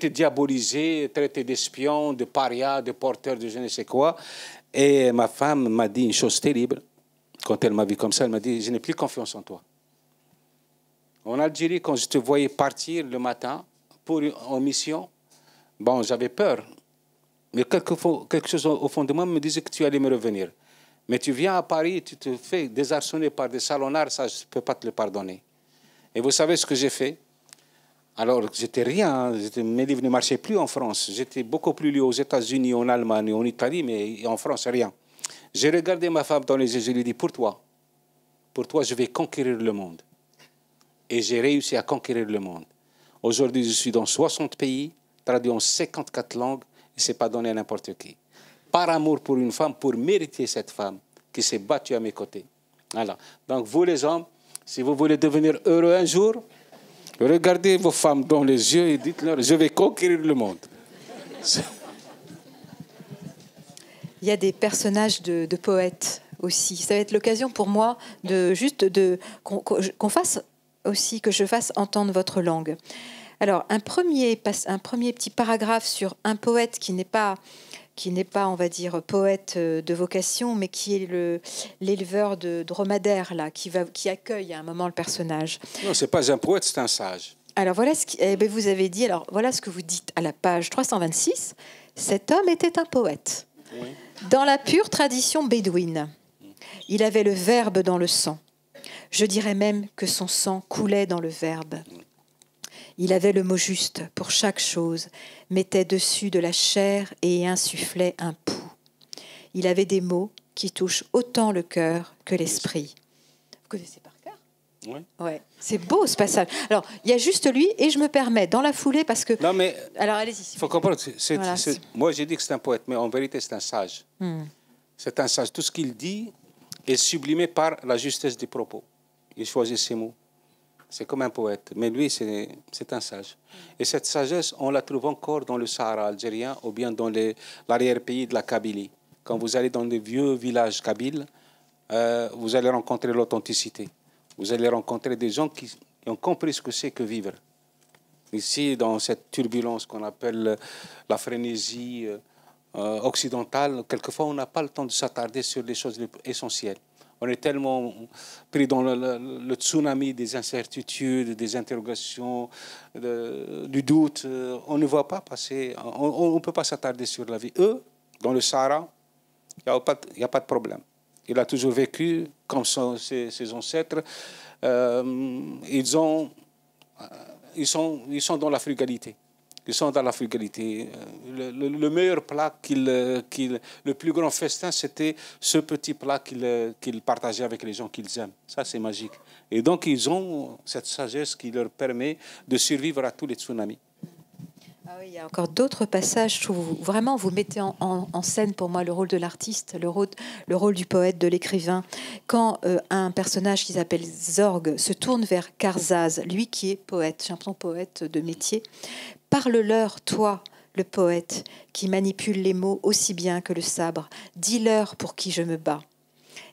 diabolisé, traité d'espion, de paria, de porteur de je ne sais quoi. Et ma femme m'a dit une chose terrible. Quand elle m'a vu comme ça, elle m'a dit, je n'ai plus confiance en toi. En Algérie, quand je te voyais partir le matin en mission, bon, j'avais peur. Mais quelque chose au fond de moi me disait que tu allais me revenir. Mais tu viens à Paris, tu te fais désarçonner par des salonnards, ça, je ne peux pas te le pardonner. Et vous savez ce que j'ai fait? Alors, j'étais rien, mes livres ne marchaient plus en France. J'étais beaucoup plus lu aux États-Unis, en Allemagne, en Italie, mais en France, rien. J'ai regardé ma femme dans les yeux, je lui ai dit, pour toi, je vais conquérir le monde. Et j'ai réussi à conquérir le monde. Aujourd'hui, je suis dans 60 pays, traduit en 54 langues, et ce n'est pas donné à n'importe qui. Par amour pour une femme, pour mériter cette femme qui s'est battue à mes côtés. Voilà. Donc, vous les hommes, si vous voulez devenir heureux un jour, regardez vos femmes dans les yeux et dites-leur, je vais conquérir le monde. Il y a des personnages de poètes aussi. Ça va être l'occasion pour moi qu'on fasse aussi, que je fasse entendre votre langue. Alors, un premier petit paragraphe sur un poète qui n'est pas, on va dire, poète de vocation, mais qui est l'éleveur de dromadaires, là, qui accueille à un moment le personnage. Non, ce n'est pas un poète, c'est un sage. Alors, voilà vous avez dit, alors voilà ce que vous dites à la page 326. Cet homme était un poète. Oui. Dans la pure tradition bédouine, il avait le verbe dans le sang. Je dirais même que son sang coulait dans le verbe. Il avait le mot juste pour chaque chose, mettait dessus de la chair et insufflait un pouls. Il avait des mots qui touchent autant le cœur que l'esprit. Vous connaissez par cœur? Oui. Ouais, c'est beau ce passage. Alors, il y a juste lui, et je me permets, dans la foulée, parce que... Non, mais... Alors, allez-y. Il faut comprendre, moi j'ai dit que c'est un poète, mais en vérité c'est un sage. C'est un sage. Tout ce qu'il dit est sublimé par la justesse des propos. Il choisit ses mots. C'est comme un poète. Mais lui, c'est un sage. Et cette sagesse, on la trouve encore dans le Sahara algérien ou bien dans l'arrière-pays de la Kabylie. Quand vous allez dans les vieux villages kabyles, vous allez rencontrer l'authenticité. Vous allez rencontrer des gens qui ont compris ce que c'est que vivre. Ici, dans cette turbulence qu'on appelle la frénésie occidentale, quelquefois, on n'a pas le temps de s'attarder sur les choses essentielles. On est tellement pris dans le tsunami des incertitudes, des interrogations, du doute. On ne voit pas passer, on ne peut pas s'attarder sur la vie. Eux, dans le Sahara, il n'y a pas de problème. Il a toujours vécu comme ses ancêtres. Ils sont dans la frugalité. Ils sont dans la frugalité. Le meilleur plat, le plus grand festin, c'était ce petit plat qu'ils partageaient avec les gens qu'ils aiment. Ça, c'est magique. Et donc, ils ont cette sagesse qui leur permet de survivre à tous les tsunamis. Ah oui, il y a encore d'autres passages. Je trouve vraiment, vous mettez en scène pour moi le rôle de l'artiste, le rôle du poète, de l'écrivain. Quand un personnage qui s'appelle Zorg se tourne vers Karzaz, lui qui est poète, j'ai l'impression poète de métier, parle-leur, toi, le poète, qui manipule les mots aussi bien que le sabre. Dis-leur pour qui je me bats.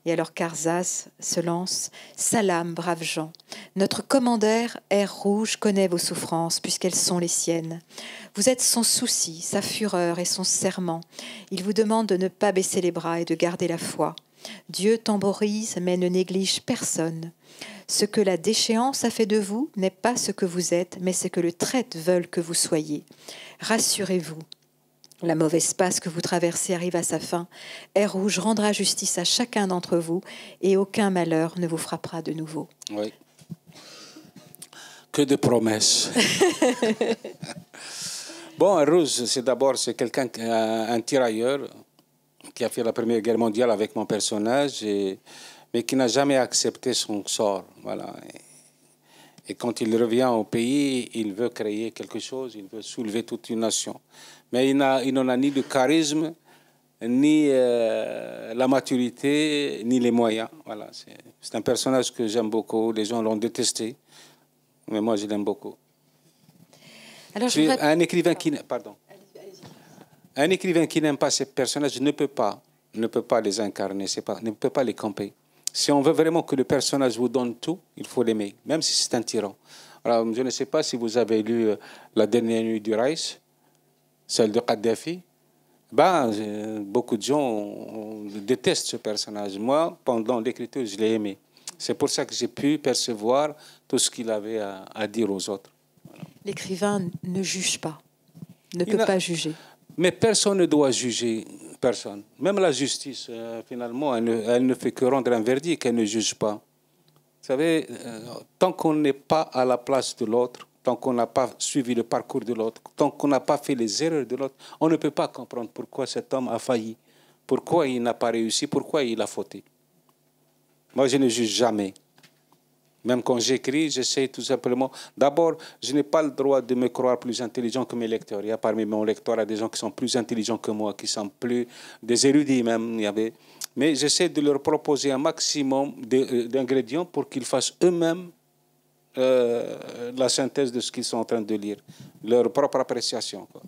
Et alors Karzaz se lance. Salam, braves gens. Notre commandeur, Air Rouge, connaît vos souffrances, puisqu'elles sont les siennes. Vous êtes son souci, sa fureur et son serment. Il vous demande de ne pas baisser les bras et de garder la foi. Dieu temporise, mais ne néglige personne. Ce que la déchéance a fait de vous n'est pas ce que vous êtes, mais ce que le traître veulent que vous soyez. Rassurez-vous. La mauvaise passe que vous traversez arrive à sa fin. Air Rouge rendra justice à chacun d'entre vous et aucun malheur ne vous frappera de nouveau. Oui. Que de promesses. Bon, Air Rouge, c'est quelqu'un, un tirailleur qui a fait la Première Guerre mondiale avec mon personnage, mais qui n'a jamais accepté son sort. Voilà. Et quand il revient au pays, il veut créer quelque chose, il veut soulever toute une nation. Mais il n'en a ni le charisme, ni la maturité, ni les moyens. Voilà, c'est un personnage que j'aime beaucoup. Les gens l'ont détesté, mais moi, je l'aime beaucoup. Alors, un écrivain qui... Pardon. Un écrivain qui n'aime pas ses personnages ne peut pas les incarner, ne peut pas les camper. Si on veut vraiment que le personnage vous donne tout, il faut l'aimer, même si c'est un tyran. Alors, je ne sais pas si vous avez lu La dernière nuit du Reich, celle de Kadhafi. Beaucoup de gens détestent ce personnage. Moi, pendant l'écriture, je l'ai aimé. C'est pour ça que j'ai pu percevoir tout ce qu'il avait à dire aux autres. Voilà. L'écrivain ne juge pas, ne peut pas juger. Mais personne ne doit juger personne. Même la justice, finalement, elle ne fait que rendre un verdict, elle ne juge pas. Vous savez, tant qu'on n'est pas à la place de l'autre, tant qu'on n'a pas suivi le parcours de l'autre, tant qu'on n'a pas fait les erreurs de l'autre, on ne peut pas comprendre pourquoi cet homme a failli, pourquoi il n'a pas réussi, pourquoi il a fauté. Moi, je ne juge jamais. Même quand j'écris, j'essaie tout simplement... D'abord, je n'ai pas le droit de me croire plus intelligent que mes lecteurs. Il y a parmi mes lecteurs des gens qui sont plus intelligents que moi, qui sont plus des érudits même. Mais j'essaie de leur proposer un maximum d'ingrédients pour qu'ils fassent eux-mêmes la synthèse de ce qu'ils sont en train de lire, leur propre appréciation, quoi.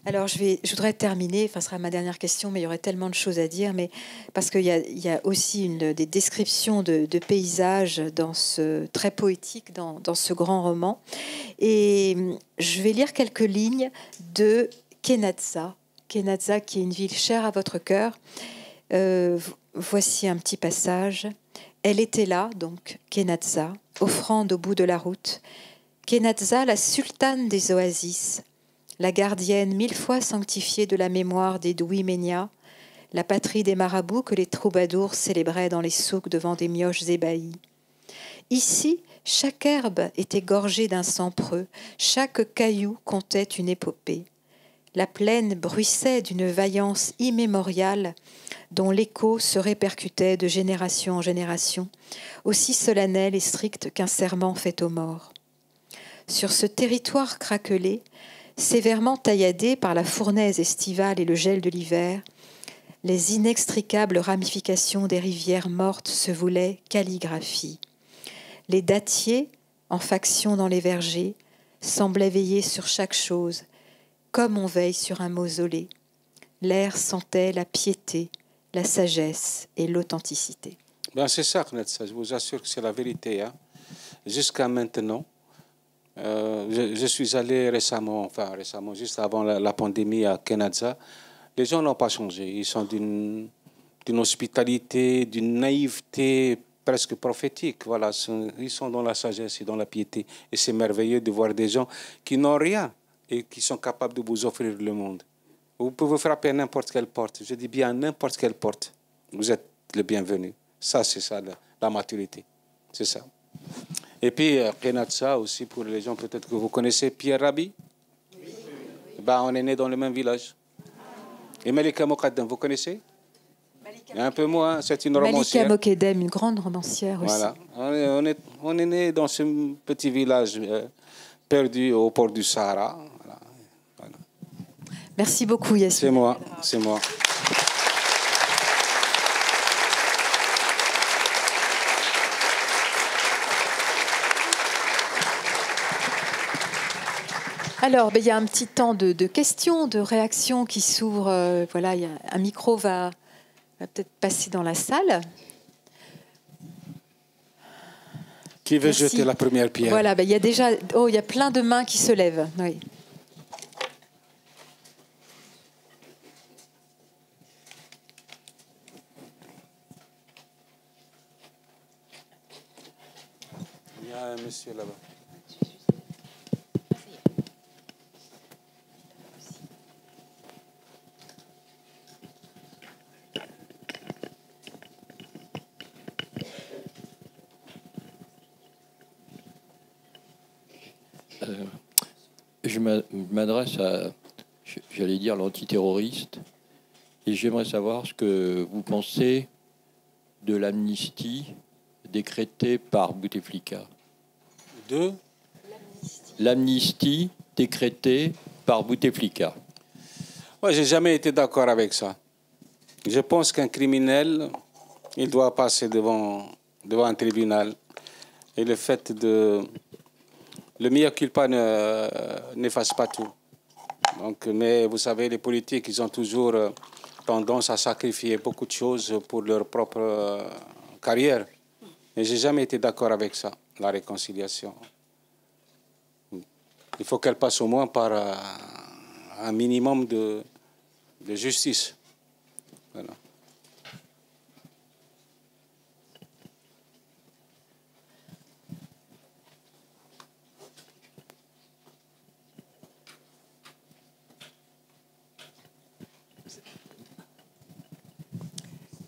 Alors, je voudrais terminer, ce sera ma dernière question, mais il y aurait tellement de choses à dire, mais parce qu'il y a aussi des descriptions de paysages très poétiques dans ce grand roman. Et je vais lire quelques lignes de Kenatsa. Kenatsa, qui est une ville chère à votre cœur. Voici un petit passage. Elle était là, donc, Kenatsa, offrande au bout de la route. Kenatsa, la sultane des oasis, la gardienne 1000 fois sanctifiée de la mémoire des Douy Ménia, la patrie des marabouts que les troubadours célébraient dans les souks devant des mioches ébahies. Ici, chaque herbe était gorgée d'un sang preux, chaque caillou comptait une épopée. La plaine bruissait d'une vaillance immémoriale dont l'écho se répercutait de génération en génération, aussi solennel et strict qu'un serment fait aux morts. Sur ce territoire craquelé, sévèrement tailladé par la fournaise estivale et le gel de l'hiver, les inextricables ramifications des rivières mortes se voulaient calligraphie. Les dattiers, en faction dans les vergers, semblaient veiller sur chaque chose, comme on veille sur un mausolée. L'air sentait la piété, la sagesse et l'authenticité. C'est ça, Knetsa, je vous assure que c'est la vérité. Hein. Jusqu'à maintenant, je suis allé récemment, juste avant la pandémie à Kenatsa. Les gens n'ont pas changé. Ils sont d'une hospitalité, d'une naïveté presque prophétique. Voilà, ils sont dans la sagesse et dans la piété. Et c'est merveilleux de voir des gens qui n'ont rien et qui sont capables de vous offrir le monde. Vous pouvez frapper à n'importe quelle porte. Je dis bien n'importe quelle porte. Vous êtes le bienvenu. Ça, c'est ça, la maturité. C'est ça. Et puis, Kenatsa aussi, pour les gens peut-être que vous connaissez, Pierre Rabhi. Oui. On est né dans le même village. Et Malika Mokaddam, vous connaissez? Un peu moins, c'est une romancière. Malika Mokaddam, une grande romancière aussi. Voilà. On est né dans ce petit village perdu au port du Sahara. Voilà. Merci beaucoup, Yasmine. C'est moi. Alors, il y a un petit temps de questions, de réactions qui s'ouvrent. Voilà, un micro va peut-être passer dans la salle. Qui veut jeter la première pierre? Voilà, il y a déjà... il y a plein de mains qui se lèvent. Oui. Il y a un monsieur là-bas. Je m'adresse à, j'allais dire, l'antiterroriste, et j'aimerais savoir ce que vous pensez de l'amnistie décrétée par Bouteflika. De l'amnistie décrétée par Bouteflika. Moi, j'ai jamais été d'accord avec ça. Je pense qu'un criminel, il doit passer devant un tribunal. Et le fait de... Le mea culpa n'efface pas tout. Donc, mais vous savez, les politiques, ils ont toujours tendance à sacrifier beaucoup de choses pour leur propre carrière. Et j'ai jamais été d'accord avec ça, la réconciliation. Il faut qu'elle passe au moins par un minimum de justice. Voilà.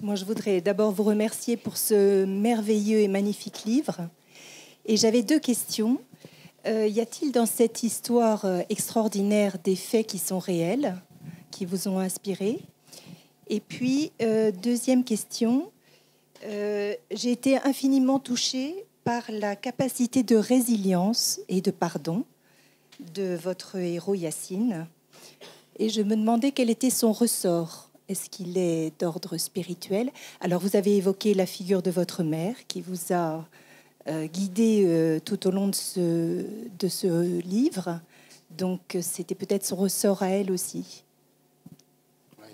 Moi, je voudrais d'abord vous remercier pour ce merveilleux et magnifique livre. Et j'avais deux questions. Y a-t-il dans cette histoire extraordinaire des faits qui sont réels, qui vous ont inspiré? Et puis, deuxième question, j'ai été infiniment touchée par la capacité de résilience et de pardon de votre héros Yacine. Et je me demandais quel était son ressort. Est-ce qu'il est d'ordre spirituel? Alors, vous avez évoqué la figure de votre mère qui vous a guidé tout au long de ce livre. Donc, c'était peut-être son ressort à elle aussi. Oui.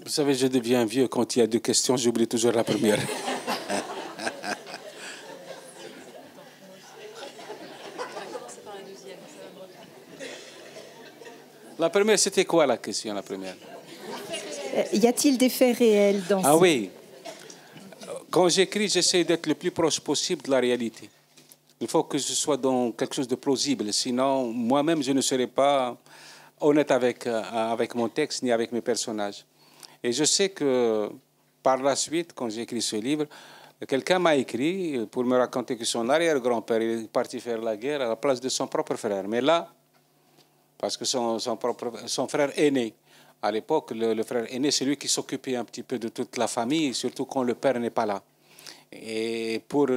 Vous savez, je deviens vieux quand il y a deux questions, j'oublie toujours la première. La première, c'était quoi la question, la première? Y a-t-il des faits réels dans Ah oui. Quand j'écris, j'essaie d'être le plus proche possible de la réalité. Il faut que je sois dans quelque chose de plausible. Sinon, moi-même, je ne serai pas honnête avec mon texte ni avec mes personnages. Et je sais que par la suite, quand j'ai écrit ce livre, quelqu'un m'a écrit pour me raconter que son arrière-grand-père est parti faire la guerre à la place de son propre frère. Mais là, parce que son frère aîné, à l'époque, le frère aîné, c'est lui qui s'occupait un petit peu de toute la famille, surtout quand le père n'est pas là. Et pour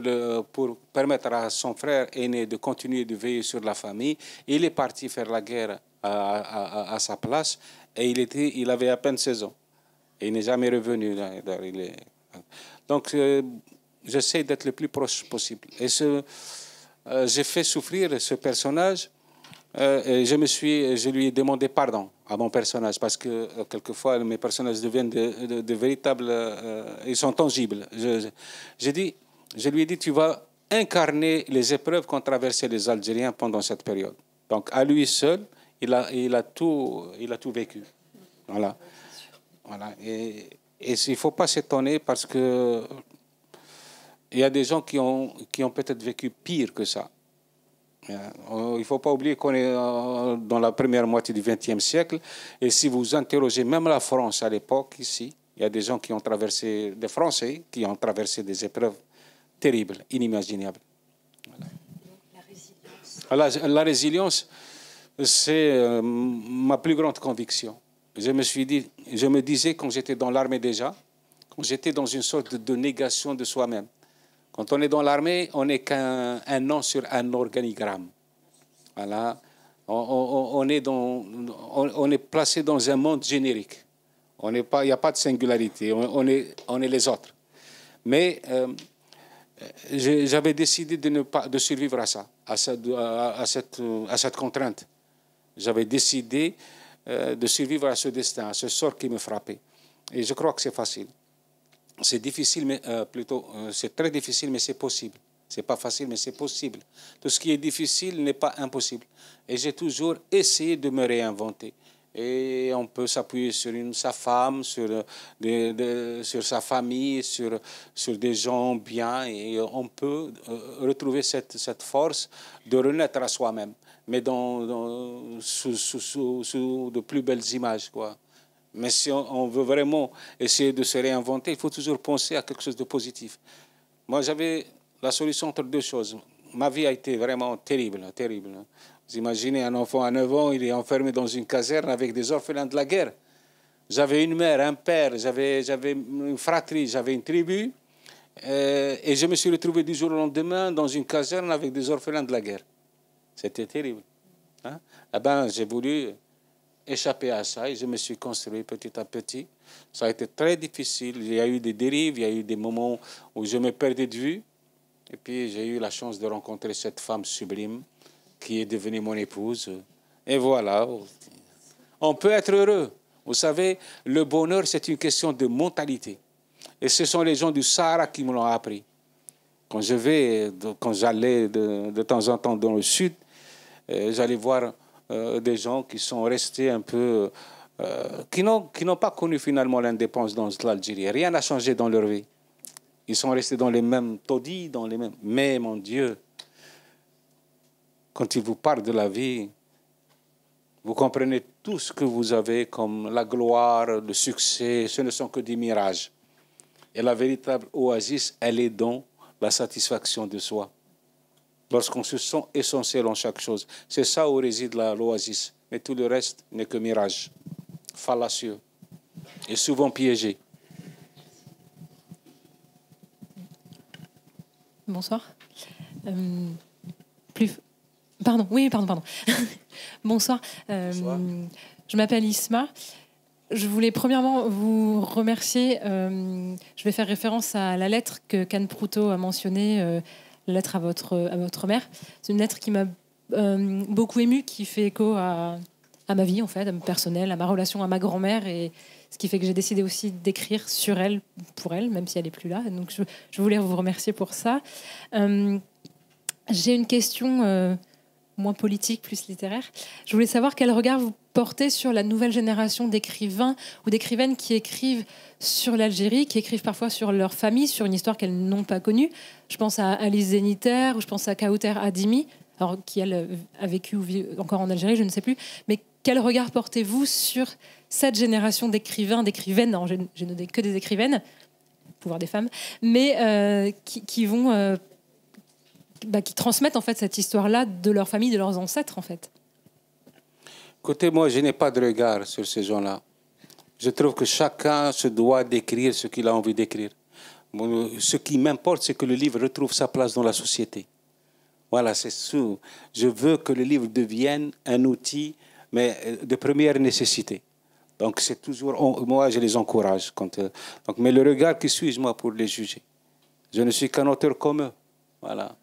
permettre à son frère aîné de continuer de veiller sur la famille, il est parti faire la guerre à sa place et il avait à peine 16 ans. Et il n'est jamais revenu. Donc, j'essaie d'être le plus proche possible. Et j'ai fait souffrir ce personnage. Je lui ai demandé pardon à mon personnage parce que quelquefois mes personnages deviennent de véritables, ils sont tangibles. Je lui ai dit, tu vas incarner les épreuves qu'ont traversées les Algériens pendant cette période. Donc à lui seul, il a tout vécu. Voilà. Et il ne faut pas s'étonner parce que il y a des gens qui ont peut-être vécu pire que ça. Il ne faut pas oublier qu'on est dans la première moitié du XXe siècle. Et si vous interrogez même la France à l'époque, ici, il y a des gens qui ont traversé, des Français, qui ont traversé des épreuves terribles, inimaginables. Voilà. La résilience, c'est ma plus grande conviction. Je me disais quand j'étais dans l'armée déjà, quand j'étais dans une sorte de négation de soi-même. Quand on est dans l'armée, on n'est qu'un nom sur un organigramme. Voilà. On est placé dans un monde générique. Il n'y a pas de singularité. On est les autres. Mais j'avais décidé de survivre à ça, à cette contrainte. J'avais décidé de survivre à ce destin, à ce sort qui me frappait. Et je crois que c'est facile. C'est difficile, mais c'est très difficile, mais c'est possible. C'est pas facile, mais c'est possible. Tout ce qui est difficile n'est pas impossible. Et j'ai toujours essayé de me réinventer. Et on peut s'appuyer sur sa femme, sur sa famille, sur des gens bien, et on peut retrouver cette force de renaître à soi-même, mais sous de plus belles images, quoi. Mais si on veut vraiment essayer de se réinventer, il faut toujours penser à quelque chose de positif. Moi, j'avais la solution entre deux choses. Ma vie a été vraiment terrible, terrible. Vous imaginez un enfant à 9 ans, il est enfermé dans une caserne avec des orphelins de la guerre. J'avais une mère, un père, j'avais une fratrie, j'avais une tribu. Et je me suis retrouvé du jour au lendemain dans une caserne avec des orphelins de la guerre. C'était terrible. Hein? Eh ben, j'ai voulu échapper à ça et je me suis construit petit à petit. Ça a été très difficile. Il y a eu des dérives, il y a eu des moments où je me perdais de vue. Et puis j'ai eu la chance de rencontrer cette femme sublime qui est devenue mon épouse. Et voilà. On peut être heureux. Vous savez, le bonheur, c'est une question de mentalité. Et ce sont les gens du Sahara qui me l'ont appris. Quand j'allais de temps en temps dans le sud, j'allais voir des gens qui sont restés un peu... qui n'ont pas connu finalement l'indépendance dans l'Algérie. Rien n'a changé dans leur vie. Ils sont restés dans les mêmes taudis, dans les mêmes... Mais, mon Dieu, quand ils vous parlent de la vie, vous comprenez tout ce que vous avez comme la gloire, le succès, ce ne sont que des mirages. Et la véritable oasis, elle est dans la satisfaction de soi. Lorsqu'on se sent essentiel en chaque chose. C'est ça où réside l'oasis. Mais tout le reste n'est que mirage, fallacieux et souvent piégé. Bonsoir. Pardon. Bonsoir. Bonsoir. Je m'appelle Isma. Je voulais premièrement vous remercier. Je vais faire référence à la lettre que Can Proutot a mentionnée, la lettre à votre mère. C'est une lettre qui m'a beaucoup émue, qui fait écho à ma vie, en fait, à personnelle, à ma relation à ma grand-mère, et ce qui fait que j'ai décidé aussi d'écrire sur elle, pour elle, même si elle n'est plus là. Donc je voulais vous remercier pour ça. J'ai une question moins politique, plus littéraire. Je voulais savoir quel regard vous portez sur la nouvelle génération d'écrivains ou d'écrivaines qui écrivent sur l'Algérie, qui écrivent parfois sur leur famille, sur une histoire qu'elles n'ont pas connue. Je pense à Alice Zeniter, ou je pense à Kauter Adimi, alors, qui, elle, a vécu ou vit encore en Algérie, je ne sais plus. Mais quel regard portez-vous sur cette génération d'écrivains, d'écrivaines, non, je noté que des écrivaines, pouvoir des femmes, mais qui vont... qui transmettent en fait cette histoire-là de leur famille, de leurs ancêtres en fait. Écoutez, moi, je n'ai pas de regard sur ces gens-là. Je trouve que chacun se doit d'écrire ce qu'il a envie d'écrire. Ce qui m'importe, c'est que le livre retrouve sa place dans la société. Voilà, c'est tout. Je veux que le livre devienne un outil, mais de première nécessité. Donc, c'est toujours... moi, je les encourage. Mais le regard, qui suis-je, moi, pour les juger? Je ne suis qu'un auteur comme eux. Voilà.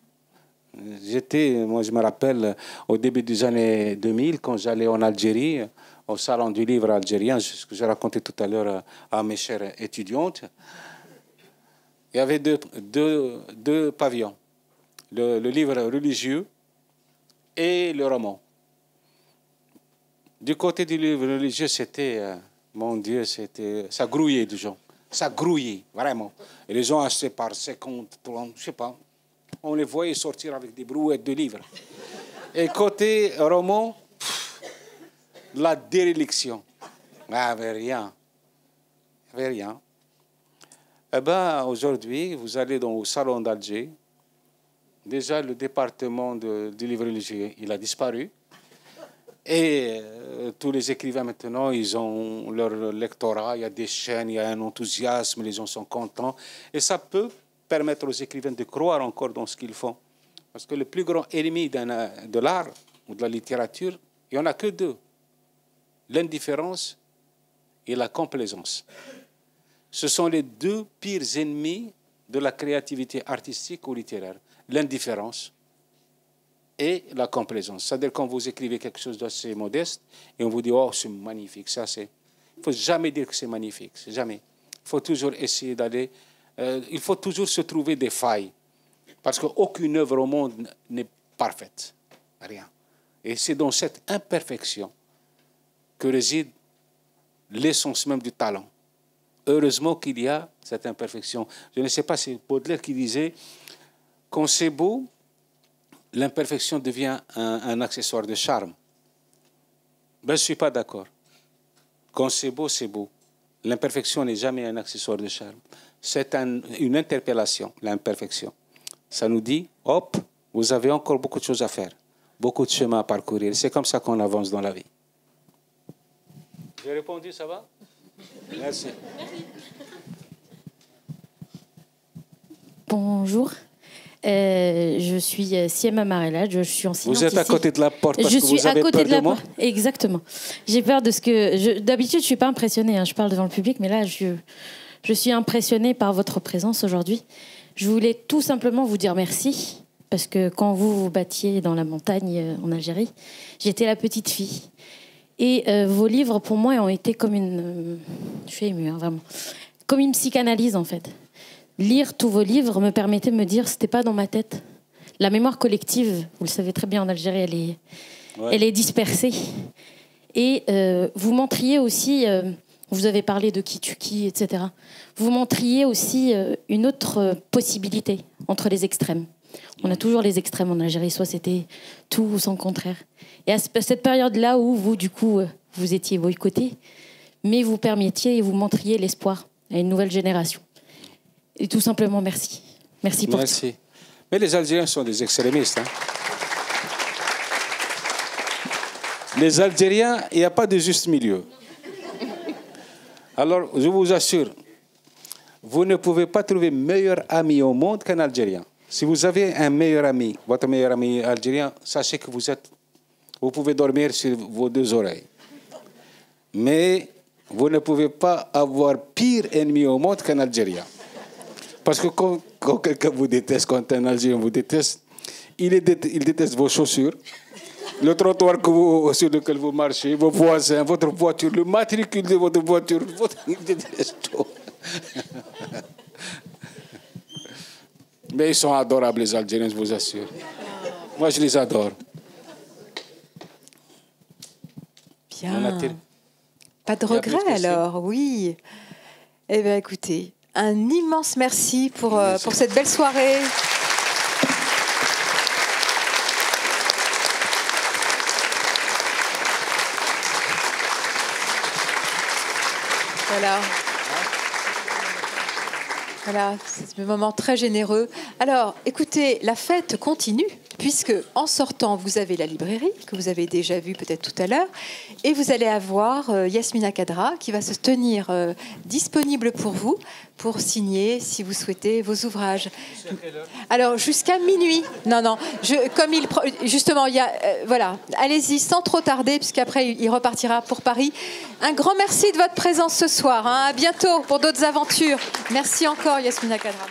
Moi, je me rappelle, au début des années 2000, quand j'allais en Algérie, au salon du livre algérien, ce que j'ai raconté tout à l'heure à mes chères étudiantes, il y avait deux pavillons, le livre religieux et le roman. Du côté du livre religieux, c'était, mon Dieu, ça grouillait de gens. Ça grouillait, vraiment. Et les gens achetaient par 50, 30, je ne sais pas. On les voyait sortir avec des brouettes de livres. Et côté roman, la déréliction. Il n'y avait rien. Il n'y avait rien. Eh bien, aujourd'hui, vous allez au salon d'Alger. Déjà, le département du livre religieux, il a disparu. Et tous les écrivains, maintenant, ils ont leur lectorat. Il y a des chaînes, il y a un enthousiasme, les gens sont contents. Et ça peut permettre aux écrivains de croire encore dans ce qu'ils font. Parce que le plus grand ennemi de l'art ou de la littérature, il n'y en a que deux. L'indifférence et la complaisance. Ce sont les deux pires ennemis de la créativité artistique ou littéraire. L'indifférence et la complaisance. C'est-à-dire quand vous écrivez quelque chose d'assez modeste et on vous dit « Oh, c'est magnifique, ça c'est... » Il ne faut jamais dire que c'est magnifique, c'est jamais. Il faut toujours essayer d'aller... il faut toujours se trouver des failles. Parce qu'aucune œuvre au monde n'est parfaite. Rien. Et c'est dans cette imperfection que réside l'essence même du talent. Heureusement qu'il y a cette imperfection. Je ne sais pas, c'est Baudelaire qui disait « Quand c'est beau, l'imperfection devient un accessoire de charme. » Ben, je ne suis pas d'accord. Quand c'est beau, c'est beau. L'imperfection n'est jamais un accessoire de charme. C'est une interpellation, l'imperfection. Ça nous dit, hop, vous avez encore beaucoup de choses à faire, beaucoup de chemin à parcourir. C'est comme ça qu'on avance dans la vie. J'ai répondu, ça va? Merci. Bonjour. Je suis Siema Marella, je suis enseignante. Vous êtes à côté de la porte parce que vous avez peur de moi? Exactement. J'ai peur de ce que... D'habitude, je ne suis pas impressionnée, je parle devant le public, mais là, je suis impressionnée par votre présence aujourd'hui. Je voulais tout simplement vous dire merci parce que quand vous vous battiez dans la montagne en Algérie, j'étais la petite fille. Et vos livres, pour moi, ont été comme une... je suis émue, hein, vraiment. Comme une psychanalyse, en fait. Lire tous vos livres me permettait de me dire, c'était pas dans ma tête. La mémoire collective, vous le savez très bien, en Algérie, elle est dispersée. Et vous montriez aussi, vous avez parlé de qui tue qui, etc. Vous montriez aussi une autre possibilité entre les extrêmes. On a toujours les extrêmes en Algérie, soit c'était tout ou son contraire. Et à cette période-là où vous, du coup, vous étiez boycottés, mais vous permettiez et vous montriez l'espoir à une nouvelle génération. Et tout simplement, merci. Merci pour tout. Mais les Algériens sont des extrémistes. Hein. Les Algériens, il n'y a pas de juste milieu. Alors, je vous assure, vous ne pouvez pas trouver meilleur ami au monde qu'un Algérien. Si vous avez un meilleur ami, votre meilleur ami algérien, sachez que vous pouvez dormir sur vos deux oreilles. Mais vous ne pouvez pas avoir pire ennemi au monde qu'un Algérien. Parce que quand quelqu'un vous déteste, quand un Algérien vous déteste, il déteste vos chaussures, le trottoir sur lequel vous marchez, vos voisins, votre voiture, le matricule de votre voiture, il déteste tout. Mais ils sont adorables, les Algériens, je vous assure. Moi, je les adore. Bien. Pas de regret, alors, oui. Eh bien, écoutez, un immense merci pour cette belle soirée. Voilà. Voilà, c'est un moment très généreux. Alors, écoutez, la fête continue, puisque en sortant, vous avez la librairie, que vous avez déjà vue peut-être tout à l'heure, et vous allez avoir Yasmina Khadra, qui va se tenir disponible pour vous, pour signer, si vous souhaitez, vos ouvrages. Alors, jusqu'à minuit. Non, justement, il y a... voilà, allez-y, sans trop tarder, puisqu'après, il repartira pour Paris. Un grand merci de votre présence ce soir. Hein. À bientôt pour d'autres aventures. Merci encore, Yasmina Khadra.